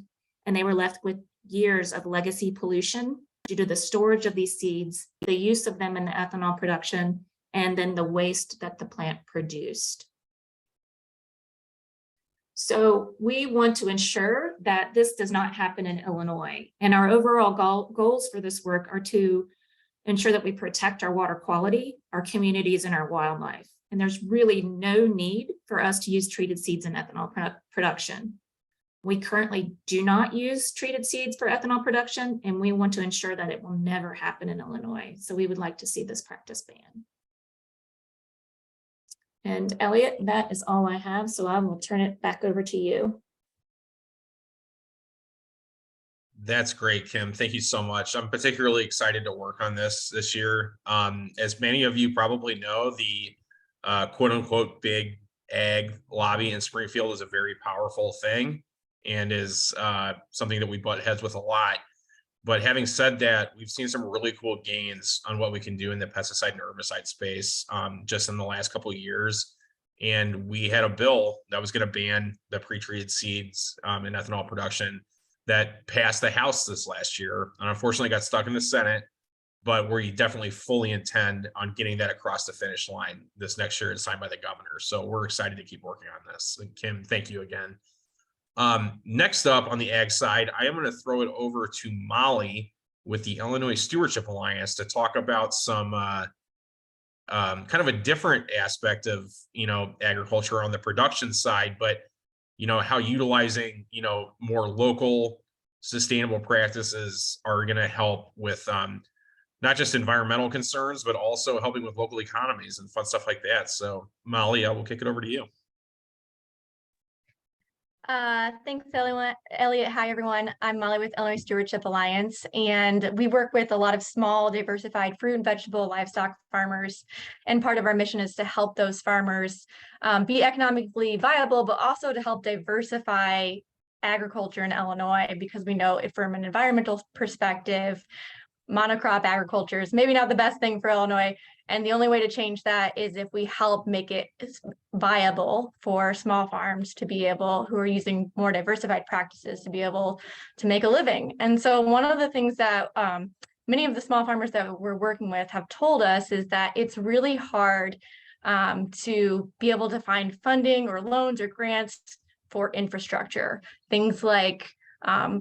E: and they were left with years of legacy pollution due to the storage of these seeds, the use of them in the ethanol production, and then the waste that the plant produced. So we want to ensure that this does not happen in Illinois. And our overall goals for this work are to ensure that we protect our water quality, our communities, and our wildlife. And there's really no need for us to use treated seeds in ethanol production. We currently do not use treated seeds for ethanol production, and we want to ensure that it will never happen in Illinois. So we would like to see this practice banned. And Eliot, that is all I have, so I will turn it back over to you.
A: That's great, Kim. Thank you so much. I'm particularly excited to work on this year. As many of you probably know, the quote unquote big ag lobby in Springfield is a very powerful thing and is something that we butt heads with a lot. But having said that, we've seen some really cool gains on what we can do in the pesticide and herbicide space just in the last couple of years. And we had a bill that was going to ban the pre-treated seeds in ethanol production that passed the House this last year, and unfortunately got stuck in the Senate. But we definitely fully intend on getting that across the finish line this next year and signed by the governor. So we're excited to keep working on this. And Kim, thank you again. Next up on the ag side, I am going to throw it over to Molly with the Illinois Stewardship Alliance to talk about some kind of a different aspect of, agriculture on the production side, but, how utilizing, more local sustainable practices are going to help with not just environmental concerns, but also helping with local economies and fun stuff like that. So Molly, I will kick it over to you.
F: Thanks, Eliot. Hi, everyone. I'm Molly with Illinois Stewardship Alliance, and we work with a lot of small, diversified fruit and vegetable livestock farmers. And part of our mission is to help those farmers be economically viable, but also to help diversify agriculture in Illinois, because we know it from an environmental perspective, monocrop agriculture is maybe not the best thing for Illinois. And the only way to change that is if we help make it viable for small farms to be able, who are using more diversified practices, to be able to make a living. And so one of the things that many of the small farmers that we're working with have told us is that it's really hard to be able to find funding or loans or grants for infrastructure. Things like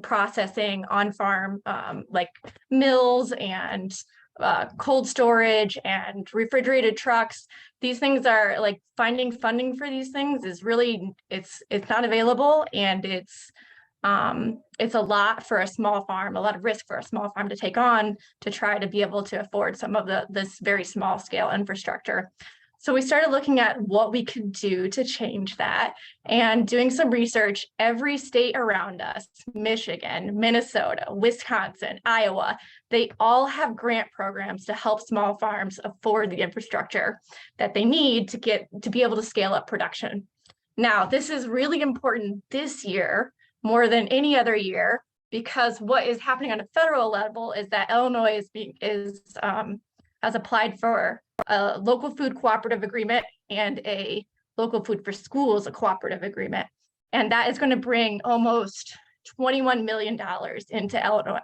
F: processing on farm, like mills and cold storage and refrigerated trucks. These things are like finding funding for these things is really, it's not available, and it's a lot for a small farm, a lot of risk for a small farm to take on to try to be able to afford some of this very small scale infrastructure. So we started looking at what we could do to change that and doing some research. Every state around us, Michigan, Minnesota, Wisconsin, Iowa, they all have grant programs to help small farms afford the infrastructure that they need to be able to scale up production. Now, this is really important this year more than any other year, because what is happening on a federal level is that Illinois has applied for a local food cooperative agreement and a local food for schools, a cooperative agreement. And that is going to bring almost $21 million into Illinois.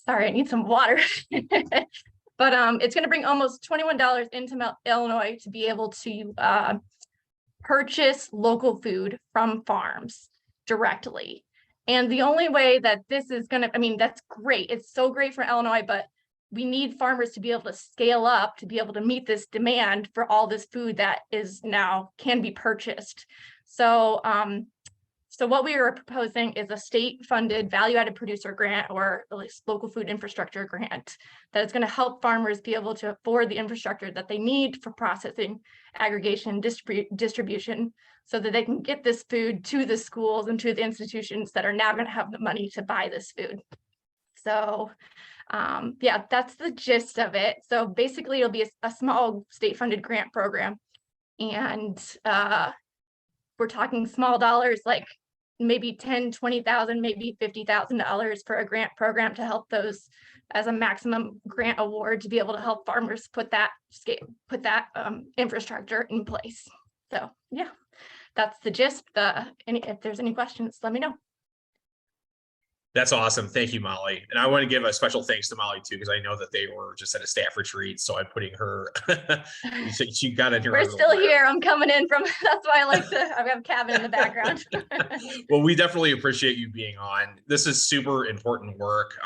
F: Sorry, I need some water. But it's going to bring almost $21 into Illinois to be able to purchase local food from farms directly. And the only way that this is going to, that's great. It's so great for Illinois, but we need farmers to be able to scale up, to be able to meet this demand for all this food that is now can be purchased. So So what we are proposing is a state-funded value-added producer grant, or at least local food infrastructure grant, that is going to help farmers be able to afford the infrastructure that they need for processing, aggregation, distribution, so that they can get this food to the schools and to the institutions that are now going to have the money to buy this food. So yeah, that's the gist of it. So basically it'll be a small state-funded grant program, and we're talking small dollars, like maybe 10, 20,000, maybe $50,000 for a grant program to help those as a maximum grant award to be able to help farmers put that infrastructure in place. So yeah, that's the gist. If there's any questions, let me know.
A: That's awesome. Thank you, Molly. And I want to give a special thanks to Molly too, because I know that they were just at a staff retreat. So I'm putting her, she got in here.
F: We're still here. I'm coming in from, that's why I have a cabin in the background.
A: Well, we definitely appreciate you being on. This is super important work.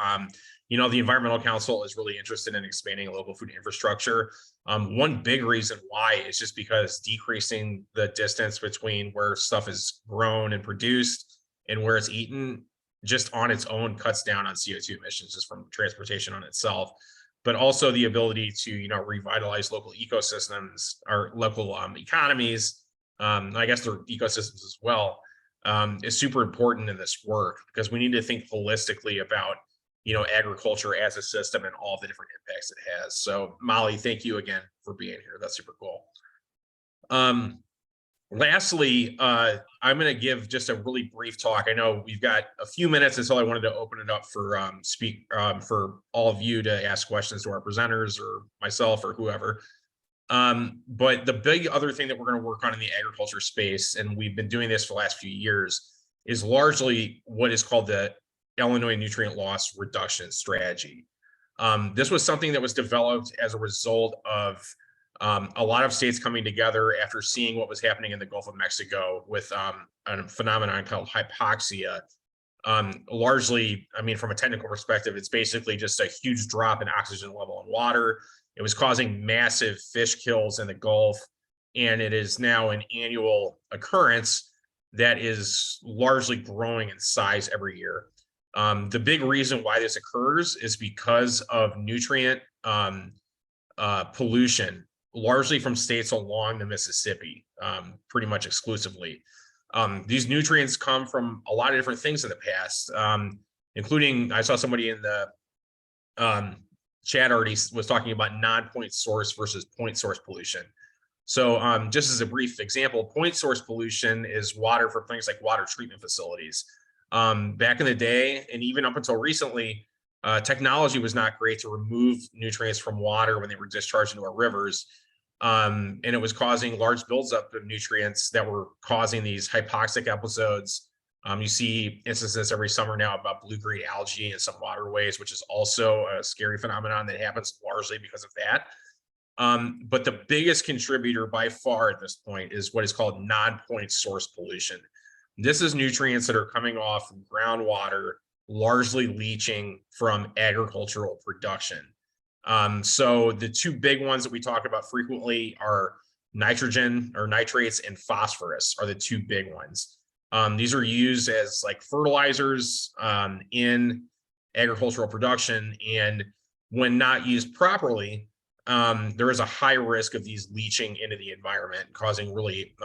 A: You know, the Environmental Council is really interested in expanding local food infrastructure. One big reason why is just because decreasing the distance between where stuff is grown and produced and where it's eaten just on its own cuts down on CO2 emissions just from transportation on itself, but also the ability to, you know, revitalize local ecosystems or local economies. I guess they're ecosystems as well, is super important in this work, because we need to think holistically about, you know, agriculture as a system and all the different impacts it has. So Molly, thank you again for being here. That's super cool. Lastly, I'm going to give just a really brief talk. I know we've got a few minutes, and so I wanted to open it up for for all of you to ask questions to our presenters or myself or whoever. But the big other thing that we're going to work on in the agriculture space, and we've been doing this for the last few years, is largely what is called the Illinois Nutrient Loss Reduction Strategy. This was something that was developed as a result of a lot of states coming together after seeing what was happening in the Gulf of Mexico with a phenomenon called hypoxia. Largely, I mean, from a technical perspective, it's basically just a huge drop in oxygen level in water. It was causing massive fish kills in the Gulf, and it is now an annual occurrence that is largely growing in size every year. The big reason why this occurs is because of nutrient pollution, largely from states along the Mississippi, pretty much exclusively. These nutrients come from a lot of different things in the past, including, I saw somebody in the chat already was talking about non-point source versus point source pollution. So just as a brief example, point source pollution is water from things like water treatment facilities. Back in the day, and even up until recently, technology was not great to remove nutrients from water when they were discharged into our rivers. And it was causing large buildup of nutrients that were causing these hypoxic episodes. You see instances every summer now about blue-green algae in some waterways, which is also a scary phenomenon that happens largely because of that. But the biggest contributor by far at this point is what is called non-point source pollution. This is nutrients that are coming off from groundwater, largely leaching from agricultural production. So the two big ones that we talk about frequently are nitrogen or nitrates and phosphorus are the two big ones. These are used as like fertilizers in agricultural production, and when not used properly, there is a high risk of these leaching into the environment, causing really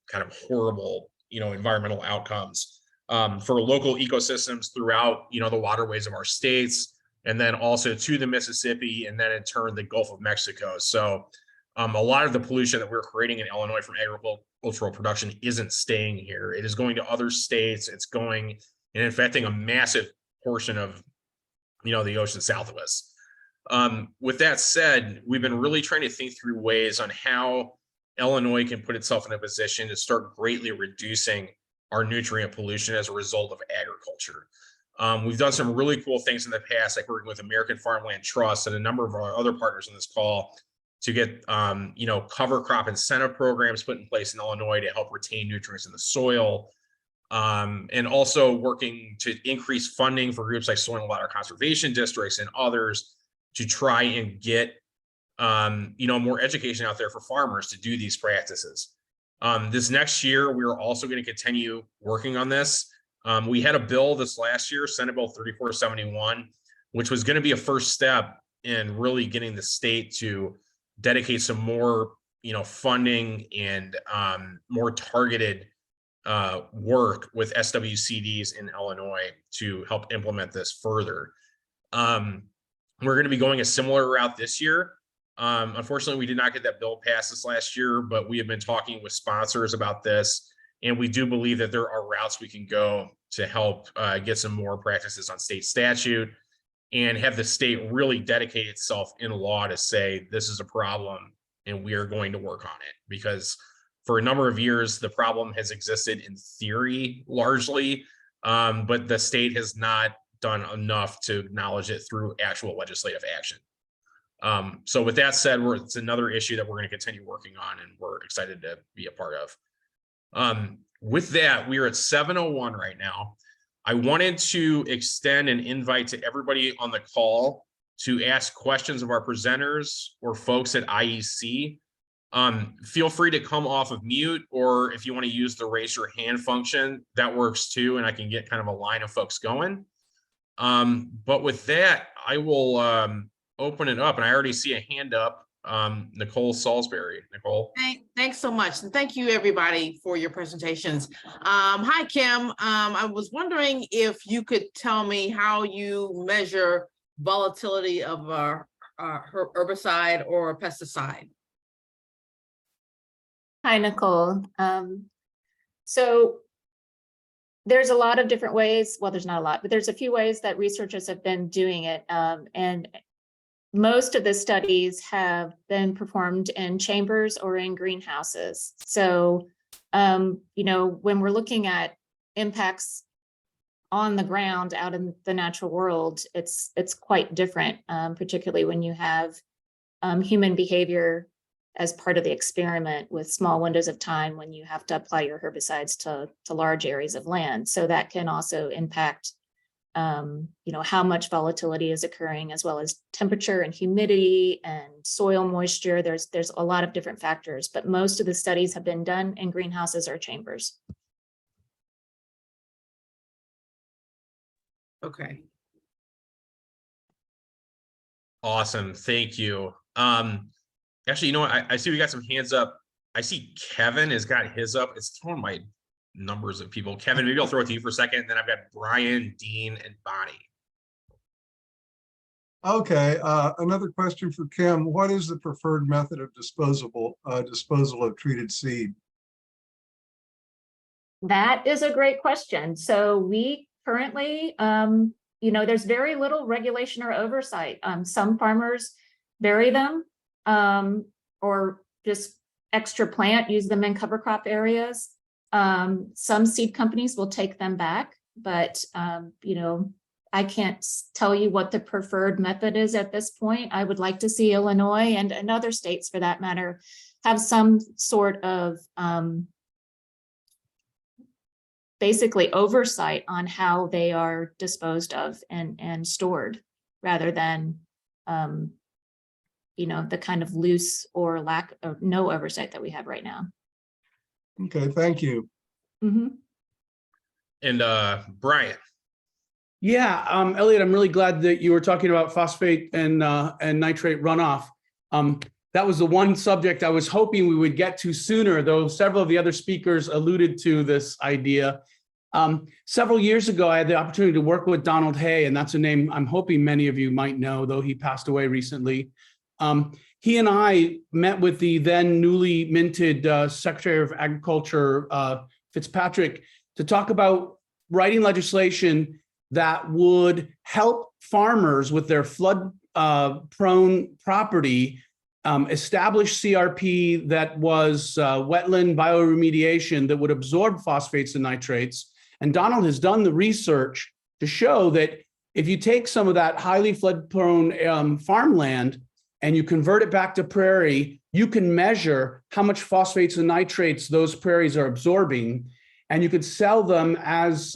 A: kind of horrible, environmental outcomes for local ecosystems throughout, the waterways of our states, and then also to the Mississippi, and then in turn the Gulf of Mexico. So a lot of the pollution that we're creating in Illinois from agricultural production isn't staying here. It is going to other states. It's going and infecting a massive portion of, the ocean south of us. With that said, we've been really trying to think through ways on how Illinois can put itself in a position to start greatly reducing our nutrient pollution as a result of agriculture. We've done some really cool things in the past, like working with American Farmland Trust and a number of our other partners in this call to get, cover crop incentive programs put in place in Illinois to help retain nutrients in the soil. And also working to increase funding for groups like soil and water conservation districts and others to try and get, more education out there for farmers to do these practices. This next year, we're also going to continue working on this. We had a bill this last year, Senate Bill 3471, which was going to be a first step in really getting the state to dedicate some more, funding and more targeted work with SWCDs in Illinois to help implement this further. We're going to be going a similar route this year. Unfortunately, we did not get that bill passed this last year, but we have been talking with sponsors about this, and we do believe that there are routes we can go to help get some more practices on state statute and have the state really dedicate itself in law to say this is a problem and we are going to work on it. Because for a number of years, the problem has existed in theory largely, but the state has not done enough to acknowledge it through actual legislative action. So with that said, it's another issue that we're going to continue working on, and we're excited to be a part of. With that, we are at 7:01 right now. I wanted to extend an invite to everybody on the call to ask questions of our presenters or folks at IEC. Feel free to come off of mute, or if you want to use the raise your hand function, that works too, and I can get kind of a line of folks going. But with that, I will open it up, and I already see a hand up. Nicole Salisbury. Nicole.
G: Thanks so much. And thank you everybody for your presentations. Hi, Kim. I was wondering if you could tell me how you measure volatility of a herbicide or a pesticide.
E: Hi, Nicole. So there's a lot of different ways. Well, there's not a lot, but there's a few ways that researchers have been doing it. And most of the studies have been performed in chambers or in greenhouses. So, when we're looking at impacts on the ground out in the natural world, it's quite different, particularly when you have human behavior as part of the experiment with small windows of time when you have to apply your herbicides to large areas of land. So that can also impact how much volatility is occurring, as well as temperature and humidity and soil moisture. There's a lot of different factors, but most of the studies have been done in greenhouses or chambers.
G: Okay.
A: Awesome. Thank you. Actually, I see we got some hands up. I see Kevin has got his up. It's throwing my numbers of people. Kevin, maybe I'll throw it to you for a second. Then I've got Brian, Dean, and Bonnie.
H: Okay, another question for Kim. What is the preferred method of disposal of treated seed?
E: That is a great question. So we currently, there's very little regulation or oversight. Some farmers bury them or just extra plant, use them in cover crop areas. Some seed companies will take them back, but I can't tell you what the preferred method is at this point. I would like to see Illinois and other states, for that matter, have some sort of basically oversight on how they are disposed of and stored, rather than the kind of loose or lack of no oversight that we have right now.
H: Okay, thank you.
E: Mm-hmm.
A: And Brian.
I: Yeah, Eliot, I'm really glad that you were talking about phosphate and nitrate runoff. That was the one subject I was hoping we would get to sooner, though several of the other speakers alluded to this idea. Several years ago, I had the opportunity to work with Donald Hay, and that's a name I'm hoping many of you might know, though he passed away recently. He and I met with the then newly minted Secretary of Agriculture, Fitzpatrick, to talk about writing legislation that would help farmers with their flood prone property establish CRP that was wetland bioremediation that would absorb phosphates and nitrates. And Donald has done the research to show that if you take some of that highly flood prone farmland and you convert it back to prairie, you can measure how much phosphates and nitrates those prairies are absorbing, and you could sell them as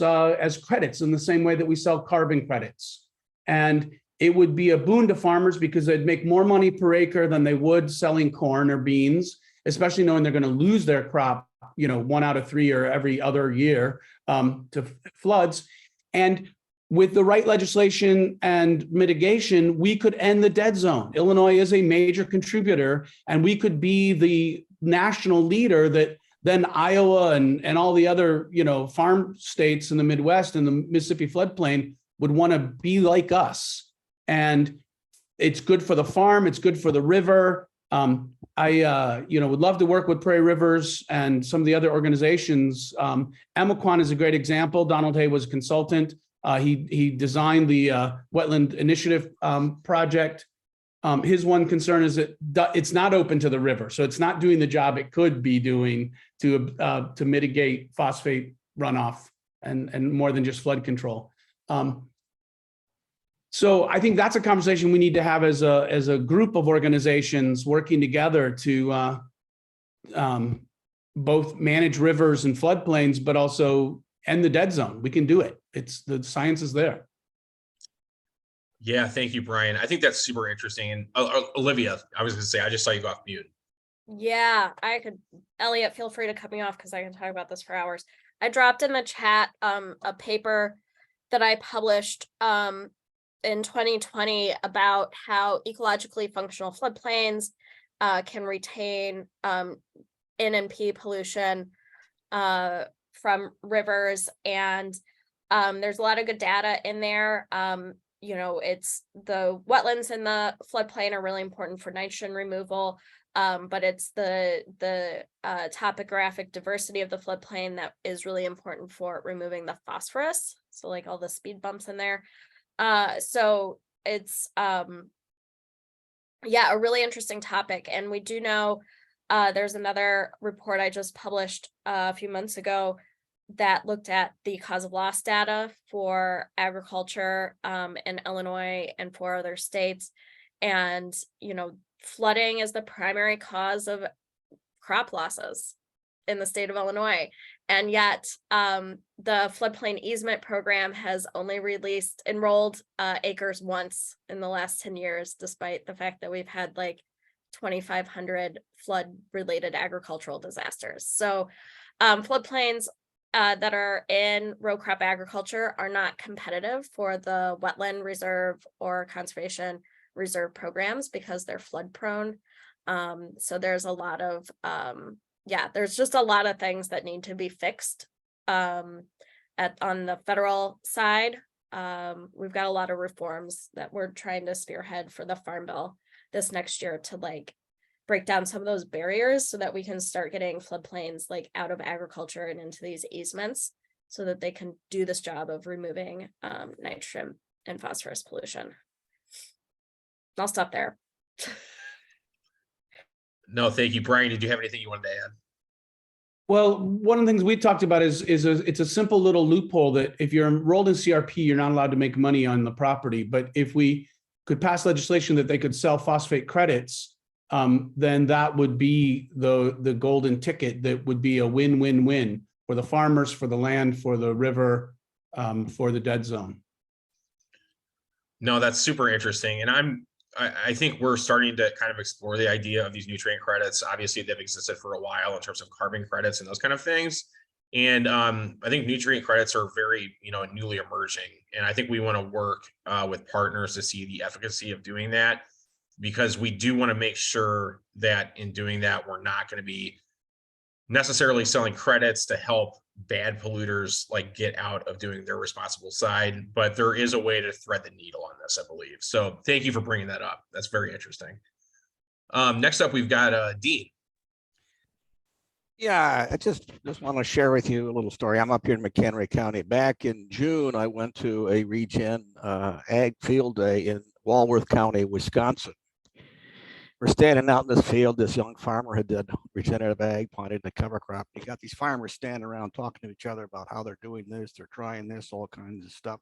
I: credits in the same way that we sell carbon credits. And it would be a boon to farmers because they'd make more money per acre than they would selling corn or beans, especially knowing they're going to lose their crop, 1 out of 3 or every other year to floods. And with the right legislation and mitigation, we could end the dead zone. Illinois is a major contributor, and we could be the national leader that then Iowa and all the other, farm states in the Midwest and the Mississippi floodplain would want to be like us. And it's good for the farm. It's good for the river. I would love to work with Prairie Rivers and some of the other organizations. Emaquan is a great example. Donald Hay was a consultant. He designed the Wetland Initiative project. His one concern is that it's not open to the river, so it's not doing the job it could be doing to mitigate phosphate runoff and more than just flood control. So I think that's a conversation we need to have as a group of organizations working together to both manage rivers and floodplains, but also end the dead zone. We can do it. The science is there.
A: Yeah, thank you, Brian. I think that's super interesting. And Olivia, I was going to say, I just saw you go off mute.
C: Yeah, Eliot, feel free to cut me off because I can talk about this for hours. I dropped in the chat a paper that I published in 2020 about how ecologically functional floodplains can retain N and P pollution from rivers. And there's a lot of good data in there. It's the wetlands in the floodplain are really important for nitrogen removal, but it's the topographic diversity of the floodplain that is really important for removing the phosphorus. So like all the speed bumps in there. So it's a really interesting topic. And we do know there's another report I just published a few months ago that looked at the cause of loss data for agriculture in Illinois and 4 other states. And, flooding is the primary cause of crop losses in the state of Illinois. And yet the floodplain easement program has only enrolled acres once in the last 10 years, despite the fact that we've had like 2,500 flood related agricultural disasters. So floodplains that are in row crop agriculture are not competitive for the wetland reserve or conservation reserve programs because they're flood prone. So there's a lot of, there's just a lot of things that need to be fixed on the federal side. We've got a lot of reforms that we're trying to spearhead for the Farm Bill this next year to break down some of those barriers so that we can start getting floodplains out of agriculture and into these easements so that they can do this job of removing nitrogen and phosphorus pollution. I'll stop there.
A: No, thank you. Brian, did you have anything you wanted to add?
I: Well, one of the things we talked about is it's a simple little loophole that if you're enrolled in CRP, you're not allowed to make money on the property. But if we could pass legislation that they could sell phosphate credits, then that would be the golden ticket. That would be a win-win-win for the farmers, for the land, for the river, for the dead zone.
A: No, that's super interesting. And I think we're starting to kind of explore the idea of these nutrient credits. Obviously, they've existed for a while in terms of carbon credits and those kind of things. And I think nutrient credits are very, newly emerging. And I think we want to work with partners to see the efficacy of doing that, because we do want to make sure that in doing that, we're not going to be necessarily selling credits to help bad polluters get out of doing their responsible side, but there is a way to thread the needle on this, I believe. So thank you for bringing that up. That's very interesting. Next up, we've got Dean.
J: Yeah, I just want to share with you a little story. I'm up here in McHenry County. Back in June, I went to a Regen Ag Field Day in Walworth County, Wisconsin. We're standing out in this field. This young farmer had did regenerative ag, planted the cover crop. You got these farmers standing around talking to each other about how they're doing this, they're trying this, all kinds of stuff.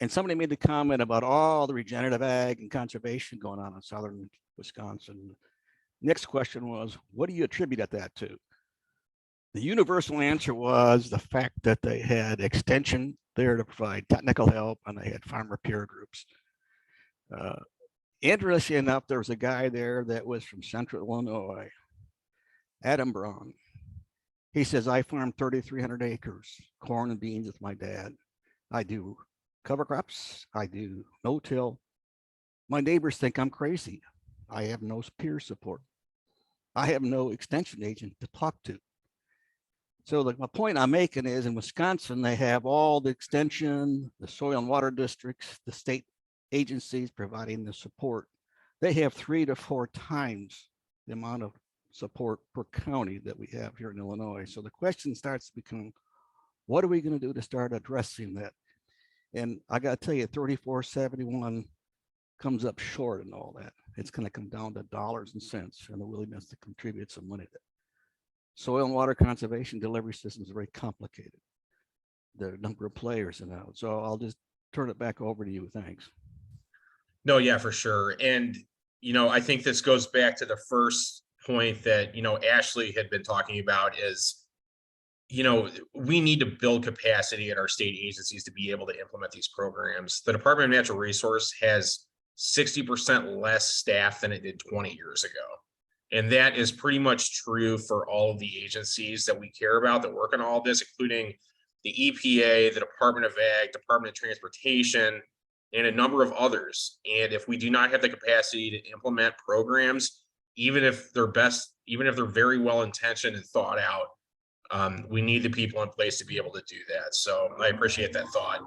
J: And somebody made the comment about all the regenerative ag and conservation going on in southern Wisconsin. Next question was, what do you attribute that to? The universal answer was the fact that they had extension there to provide technical help, and they had farmer peer groups. Interesting enough, there was a guy there that was from Central Illinois, Adam Braun. He says, I farm 3,300 acres, corn and beans with my dad. I do cover crops. I do no-till. My neighbors think I'm crazy. I have no peer support. I have no extension agent to talk to. So my point I'm making is in Wisconsin, they have all the extension, the soil and water districts, the state agencies providing the support. They have 3 to 4 times the amount of support per county that we have here in Illinois. So the question starts to become, what are we going to do to start addressing that? And I got to tell you, 3471 comes up short in all that. It's going to come down to dollars and cents and the willingness to contribute some money. Soil and water conservation delivery systems are very complicated. There are a number of players in that. So I'll just turn it back over to you. Thanks.
A: No, yeah, for sure. And, I think this goes back to the first point that, Ashley had been talking about is, we need to build capacity at our state agencies to be able to implement these programs. The Department of Natural Resource has 60% less staff than it did 20 years ago. And that is pretty much true for all of the agencies that we care about that work on all of this, including the EPA, the Department of Ag, Department of Transportation, and a number of others. And if we do not have the capacity to implement programs, even if they're very well intentioned and thought out, we need the people in place to be able to do that. So I appreciate that thought.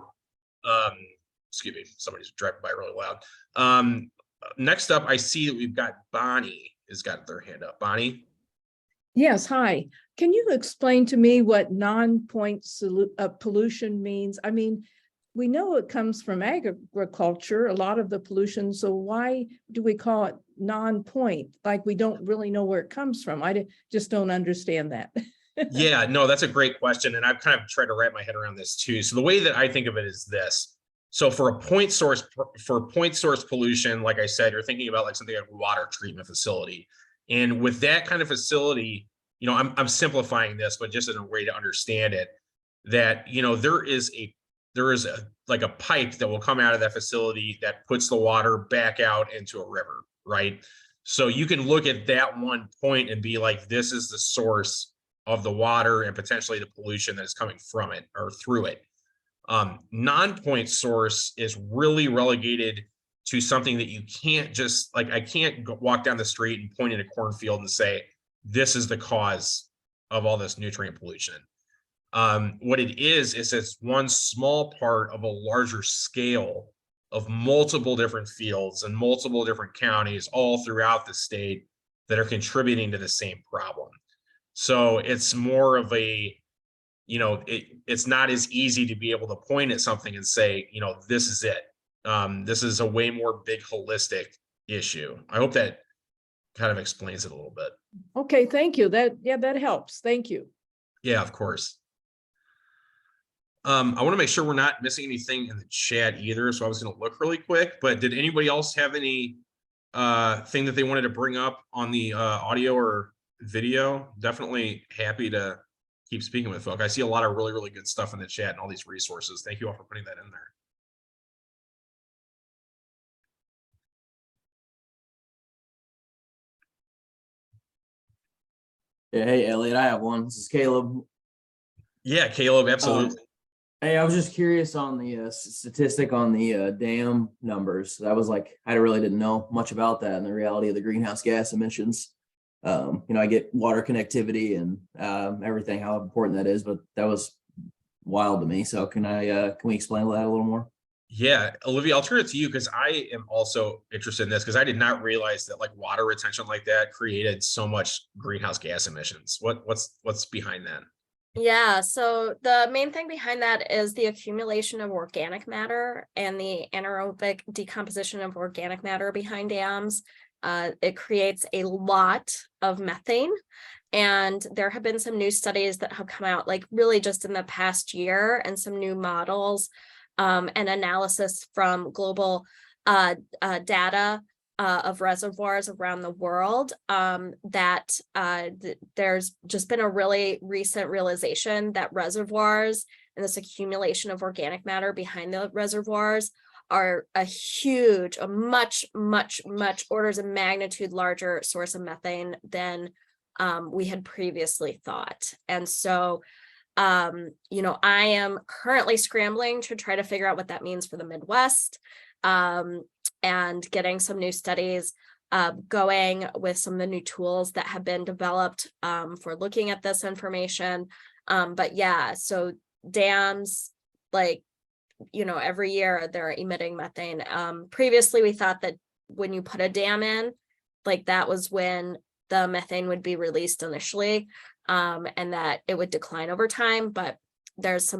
A: Excuse me, somebody's driving by really loud. Next up, I see that we've got Bonnie has got their hand up. Bonnie?
K: Yes, hi. Can you explain to me what non-point pollution means? I mean, we know it comes from agriculture, a lot of the pollution. So why do we call it non-point? Like we don't really know where it comes from. I just don't understand that.
A: Yeah, no, that's a great question. And I've kind of tried to wrap my head around this too. So the way that I think of it is this. So for point source pollution, like I said, you're thinking about like something like a water treatment facility. And with that kind of facility, I'm simplifying this, but just in a way to understand it, that, there is a pipe that will come out of that facility that puts the water back out into a river, right? So you can look at that one point and be like, this is the source of the water and potentially the pollution that is coming from it or through it. Non-point source is really relegated to something that you can't just like, I can't walk down the street and point in a cornfield and say, this is the cause of all this nutrient pollution. What it is it's one small part of a larger scale of multiple different fields and multiple different counties all throughout the state that are contributing to the same problem. So it's more of a, it's not as easy to be able to point at something and say, this is it. This is a way more big holistic issue. I hope that kind of explains it a little bit.
K: Okay, thank you. That helps. Thank you.
A: Yeah, of course. I want to make sure we're not missing anything in the chat either. So I was going to look really quick, but did anybody else have any thing that they wanted to bring up on the audio or video? Definitely happy to keep speaking with folk. I see a lot of really, really good stuff in the chat and all these resources. Thank you all for putting that in there.
L: Yeah, hey, Elliot, I have one. This is Caleb.
A: Yeah, Caleb, absolutely.
L: Hey, I was just curious on the statistic on the dam numbers. That was like, I really didn't know much about that and the reality of the greenhouse gas emissions. I get water connectivity and everything, how important that is, but that was wild to me. So can we explain that a little more?
A: Yeah, Olivia, I'll turn it to you because I am also interested in this because I did not realize that like water retention like that created so much greenhouse gas emissions. What's behind that?
C: Yeah, so the main thing behind that is the accumulation of organic matter and the anaerobic decomposition of organic matter behind dams. It creates a lot of methane. And there have been some new studies that have come out like really just in the past year and some new models and analysis from global data of reservoirs around the world that there's just been a really recent realization that reservoirs and this accumulation of organic matter behind the reservoirs are a huge, a much orders of magnitude larger source of methane than we had previously thought. And so, you know, I am currently scrambling to try to figure out what that means for the Midwest, and getting some new studies going with some of the new tools that have been developed for looking at this information. But yeah, so dams, like, you know, every year they're emitting methane. Previously, we thought that when you put a dam in, like that was when the methane would be released initially, and that it would decline over time. But there's the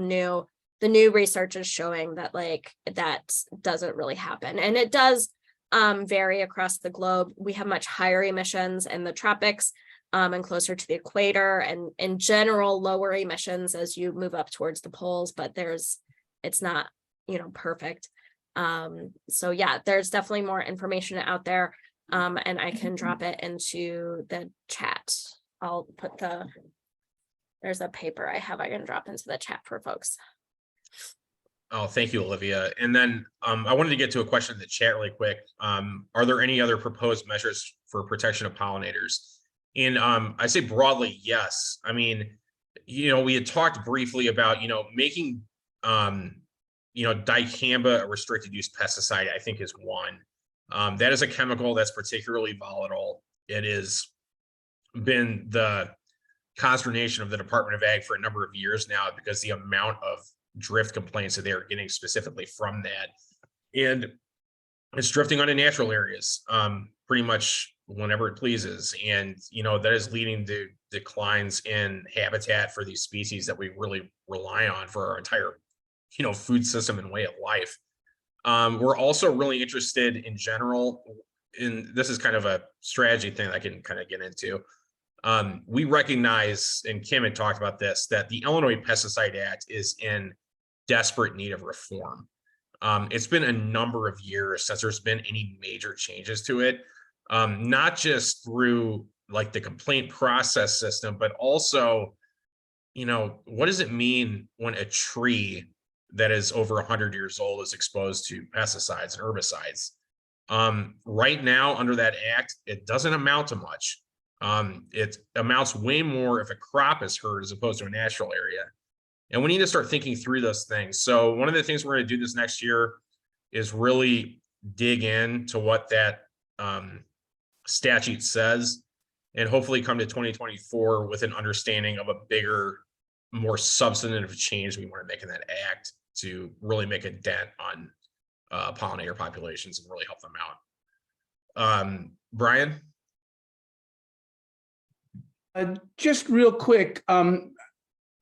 C: new research is showing that like that doesn't really happen. And it does vary across the globe. We have much higher emissions in the tropics and closer to the equator, and in general, lower emissions as you move up towards the poles, but it's not, you know, perfect. So yeah, there's definitely more information out there, and I can drop it into the chat. I'll put there's a paper I can drop into the chat for folks.
A: Oh, thank you, Olivia. And then I wanted to get to a question in the chat really quick. Are there any other proposed measures for protection of pollinators? And I say broadly, yes. I mean, you know, we had talked briefly about, you know, making, you know, dicamba a restricted use pesticide, I think is one. That is a chemical that's particularly volatile. It has been the consternation of the Department of Ag for a number of years now, because the amount of drift complaints that they are getting specifically from that, and it's drifting onto natural areas pretty much whenever it pleases. And you know, that is leading to declines in habitat for these species that we really rely on for our entire, you know, food system and way of life. We're also really interested in general in, this is kind of a strategy thing I can kind of get into. We recognize, and Kim had talked about this, that the Illinois Pesticide Act is in desperate need of reform. It's been a number of years since there's been any major changes to it, not just through like the complaint process system, but also, you know, what does it mean when a tree that is over 100 years old is exposed to pesticides and herbicides? Right now, under that act, it doesn't amount to much. It amounts way more if a crop is hurt as opposed to a natural area. And we need to start thinking through those things. So one of the things we're going to do this next year is really dig into what that statute says, and hopefully come to 2024 with an understanding of a bigger, more substantive change we want to make in that act to really make a dent on pollinator populations and really help them out. Brian?
I: Just real quick,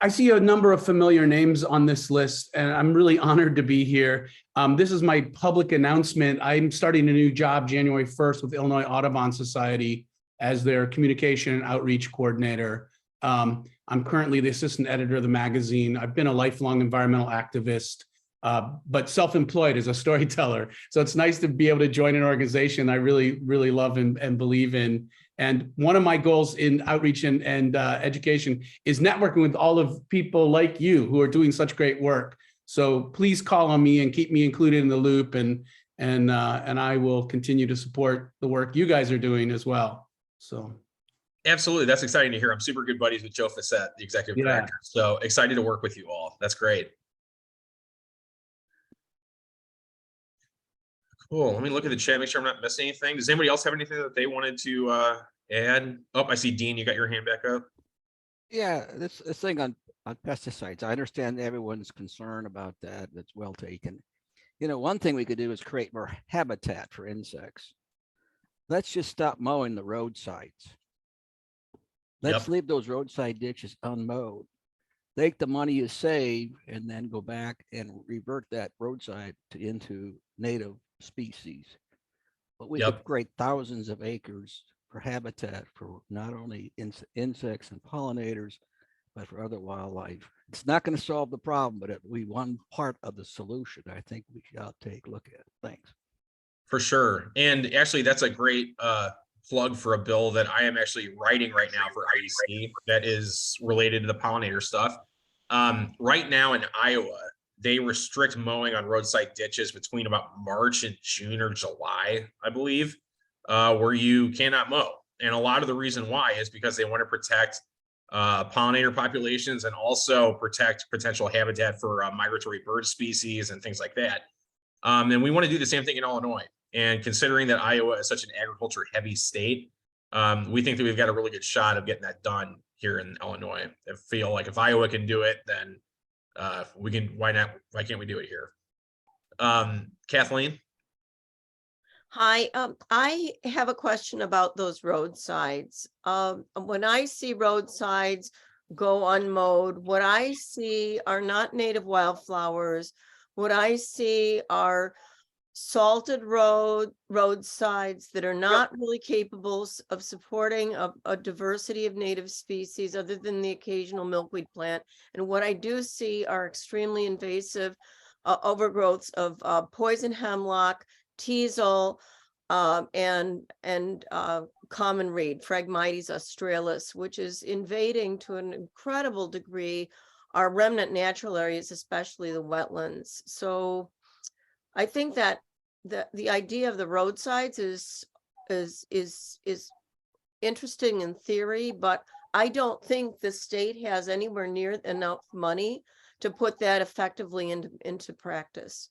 I: I see a number of familiar names on this list, and I'm really honored to be here. This is my public announcement. I'm starting a new job January 1st with Illinois Audubon Society as their communication and outreach coordinator. I'm currently the assistant editor of the magazine. I've been a lifelong environmental activist, but self-employed as a storyteller. So it's nice to be able to join an organization I really, really love and believe in. And one of my goals in outreach and education is networking with all of people like you who are doing such great work. So please call on me and keep me included in the loop, and I will continue to support the work you guys are doing as well. So.
A: Absolutely. That's exciting to hear. I'm super good buddies with Joe Facette, the executive director. So excited to work with you all. That's great. Cool. Let me look at the chat, make sure I'm not missing anything. Does anybody else have anything that they wanted to add? Oh, I see Dean, you got your hand back up.
J: Yeah, this thing on pesticides, I understand everyone's concern about that. That's well taken. You know, one thing we could do is create more habitat for insects. Let's just stop mowing the roadsides. Let's leave those roadside ditches unmowed. Take the money you save and then go back and revert that roadside into native species. But we could create thousands of acres for habitat for not only insects and pollinators, but for other wildlife. It's not going to solve the problem, but it'll be one part of the solution I think we should take a look at. Thanks.
A: For sure. And actually, that's a great plug for a bill that I am actually writing right now for IEC that is related to the pollinator stuff. Right now in Iowa, they restrict mowing on roadside ditches between about March and June or July, I believe, where you cannot mow. And a lot of the reason why is because they want to protect pollinator populations and also protect potential habitat for migratory bird species and things like that. And we want to do the same thing in Illinois. And considering that Iowa is such an agriculture heavy state, we think that we've got a really good shot of getting that done here in Illinois. I feel like if Iowa can do it, then we can. Why not? Why can't we do it here? Kathleen?
M: Hi, I have a question about those roadsides. When I see roadsides go unmowed, what I see are not native wildflowers. What I see are salted roadsides that are not really capable of supporting a diversity of native species other than the occasional milkweed plant. And what I do see are extremely invasive overgrowths of poison hemlock, teasel, and common reed, Phragmites australis, which is invading to an incredible degree our remnant natural areas, especially the wetlands. So I think that the idea of the roadsides is interesting in theory, but I don't think the state has anywhere near enough money to put that effectively into practice.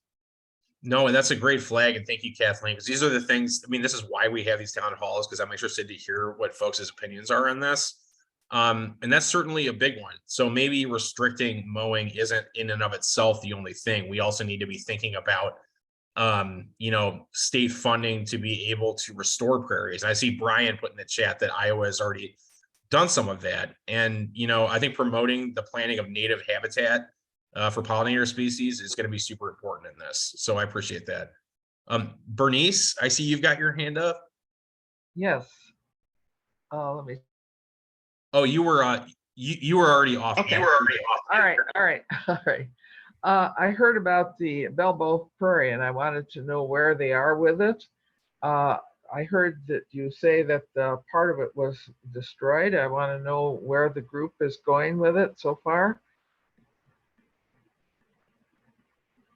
A: No, and that's a great flag. And thank you, Kathleen, because these are the things, I mean, this is why we have these town halls, because I'm interested to hear what folks' opinions are on this. And that's certainly a big one. So maybe restricting mowing isn't in and of itself the only thing. We also need to be thinking about, state funding to be able to restore prairies. I see Brian put in the chat that Iowa has already done some of that. And, I think promoting the planting of native habitat for pollinator species is going to be super important in this. So I appreciate that. Bernice, I see you've got your hand up.
N: Yes. Let me.
A: Oh, you were already off.
N: Okay. You were already off. All right. I heard about the Balboa Prairie, and I wanted to know where they are with it. I heard that you say that part of it was destroyed. I want to know where the group is going with it so far.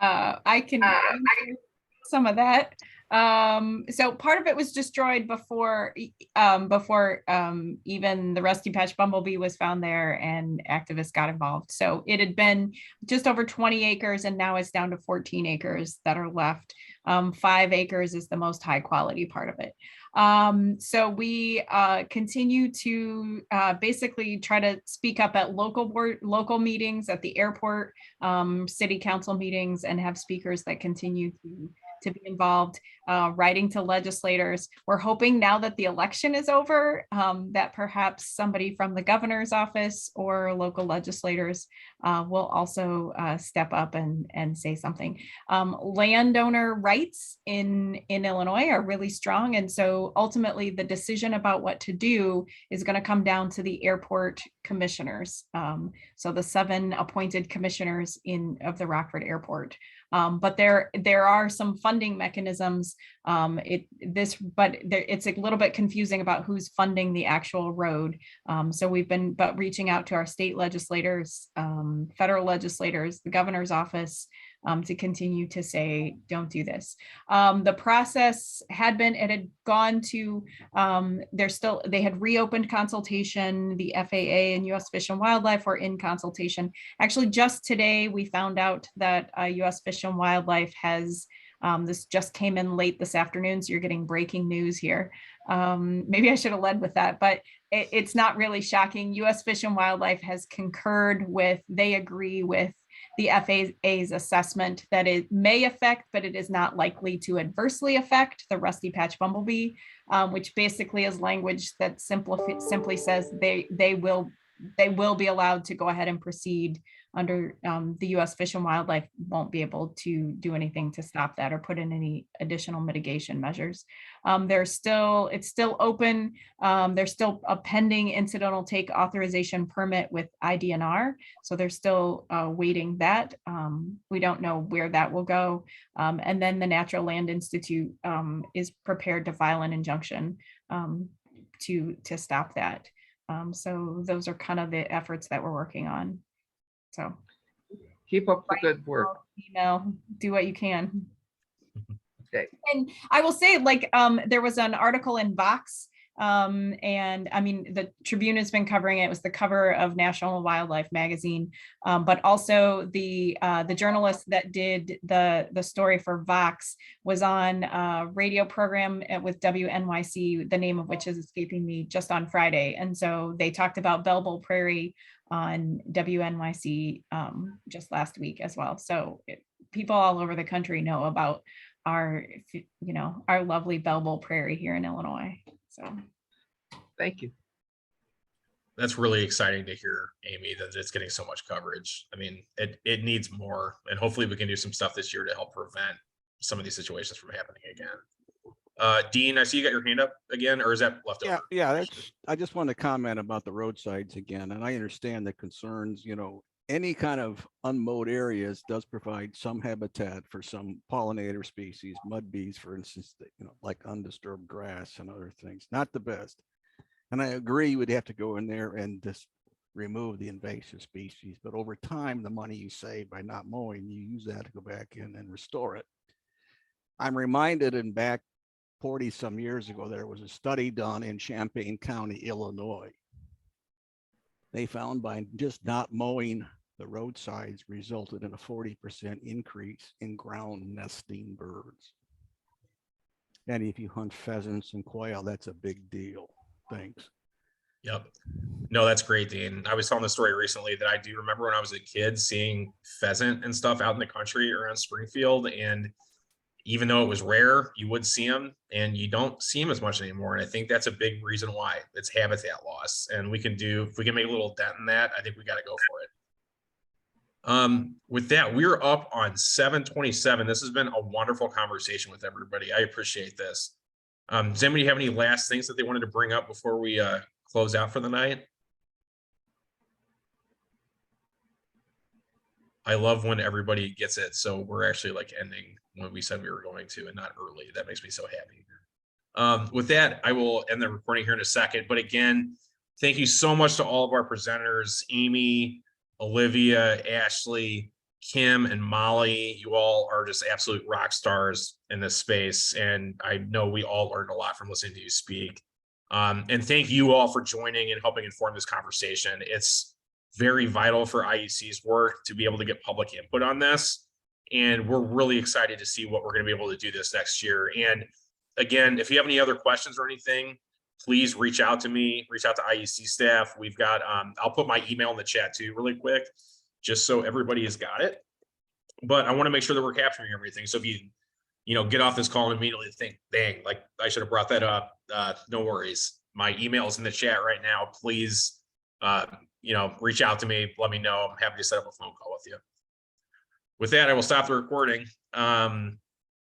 D: I can answer some of that. So part of it was destroyed before even the Rusty Patch Bumblebee was found there and activists got involved. So it had been just over 20 acres and now it's down to 14 acres that are left. 5 acres is the most high quality part of it. So we continue to basically try to speak up at local meetings, at the airport, city council meetings, and have speakers that continue to be involved, writing to legislators. We're hoping now that the election is over, that perhaps somebody from the governor's office or local legislators will also step up and say something. Landowner rights in Illinois are really strong. And so ultimately the decision about what to do is going to come down to the airport commissioners. So the 7 appointed commissioners of the Rockford Airport. But there are some funding mechanisms. It's a little bit confusing about who's funding the actual road. So we've been reaching out to our state legislators, federal legislators, the governor's office, to continue to say, don't do this. The process had gone to, they had reopened consultation. The FAA and U.S. Fish and Wildlife were in consultation. Actually, just today, we found out that U.S. Fish and Wildlife has, this just came in late this afternoon, so you're getting breaking news here. Maybe I should have led with that, but it's not really shocking. U.S. Fish and Wildlife has concurred they agree with the FAA's assessment that it may affect, but it is not likely to adversely affect the Rusty Patch Bumblebee, which basically is language that simply says they will be allowed to go ahead and proceed under the U.S. Fish and Wildlife won't be able to do anything to stop that or put in any additional mitigation measures. It's still open. There's still a pending incidental take authorization permit with IDNR. So they're still waiting that. We don't know where that will go. And then the Natural Land Institute is prepared to file an injunction to stop that. So those are kind of the efforts that we're working on. So
N: Keep up the good work.
D: Email, do what you can.
N: Okay.
D: And I will say, like, there was an article in Vox, and I mean, the Tribune has been covering it. It was the cover of National Wildlife Magazine, but also the journalist that did the story for Vox was on a radio program with WNYC, the name of which is escaping me, just on Friday. And so they talked about Belleville Prairie on WNYC just last week as well. So people all over the country know about our lovely Belleville Prairie here in Illinois. So
N: Thank you.
A: That's really exciting to hear, Amy, that it's getting so much coverage. I mean, it needs more, and hopefully we can do some stuff this year to help prevent some of these situations from happening again. Dean, I see you got your hand up again, or is that left over?
J: Yeah, I just want to comment about the roadsides again, and I understand the concerns, any kind of unmowed areas does provide some habitat for some pollinator species, mud bees, for instance, like undisturbed grass and other things, not the best. And I agree you would have to go in there and just remove the invasive species, but over time, the money you save by not mowing, you use that to go back in and restore it. I'm reminded in back 40 some years ago, there was a study done in Champaign County, Illinois. They found by just not mowing the roadsides resulted in a 40% increase in ground nesting birds. And if you hunt pheasants and quail, that's a big deal. Thanks.
A: Yep. No, that's great, Dean. I was telling the story recently that I do remember when I was a kid seeing pheasant and stuff out in the country around Springfield. And even though it was rare, you would see them, and you don't see them as much anymore. And I think that's a big reason why. It's habitat loss. And if we can make a little dent in that, I think we got to go for it. With that, we're up on 7:27. This has been a wonderful conversation with everybody. I appreciate this. Does anybody have any last things that they wanted to bring up before we close out for the night? I love when everybody gets it. So we're actually like ending when we said we were going to, and not early. That makes me so happy. With that, I will end the recording here in a second. But again, thank you so much to all of our presenters, Amy, Olivia, Ashley, Kim, and Molly. You all are just absolute rock stars in this space. And I know we all learned a lot from listening to you speak. And thank you all for joining and helping inform this conversation. It's very vital for IEC's work to be able to get public input on this. And we're really excited to see what we're going to be able to do this next year. And again, if you have any other questions or anything, please reach out to me, reach out to IEC staff. We've got, I'll put my email in the chat too, really quick, just so everybody has got it. But I want to make sure that we're capturing everything. So if you get off this call and immediately think, dang, like I should have brought that up. No worries. My email is in the chat right now. Please, reach out to me. Let me know. I'm happy to set up a phone call with you. With that, I will stop the recording.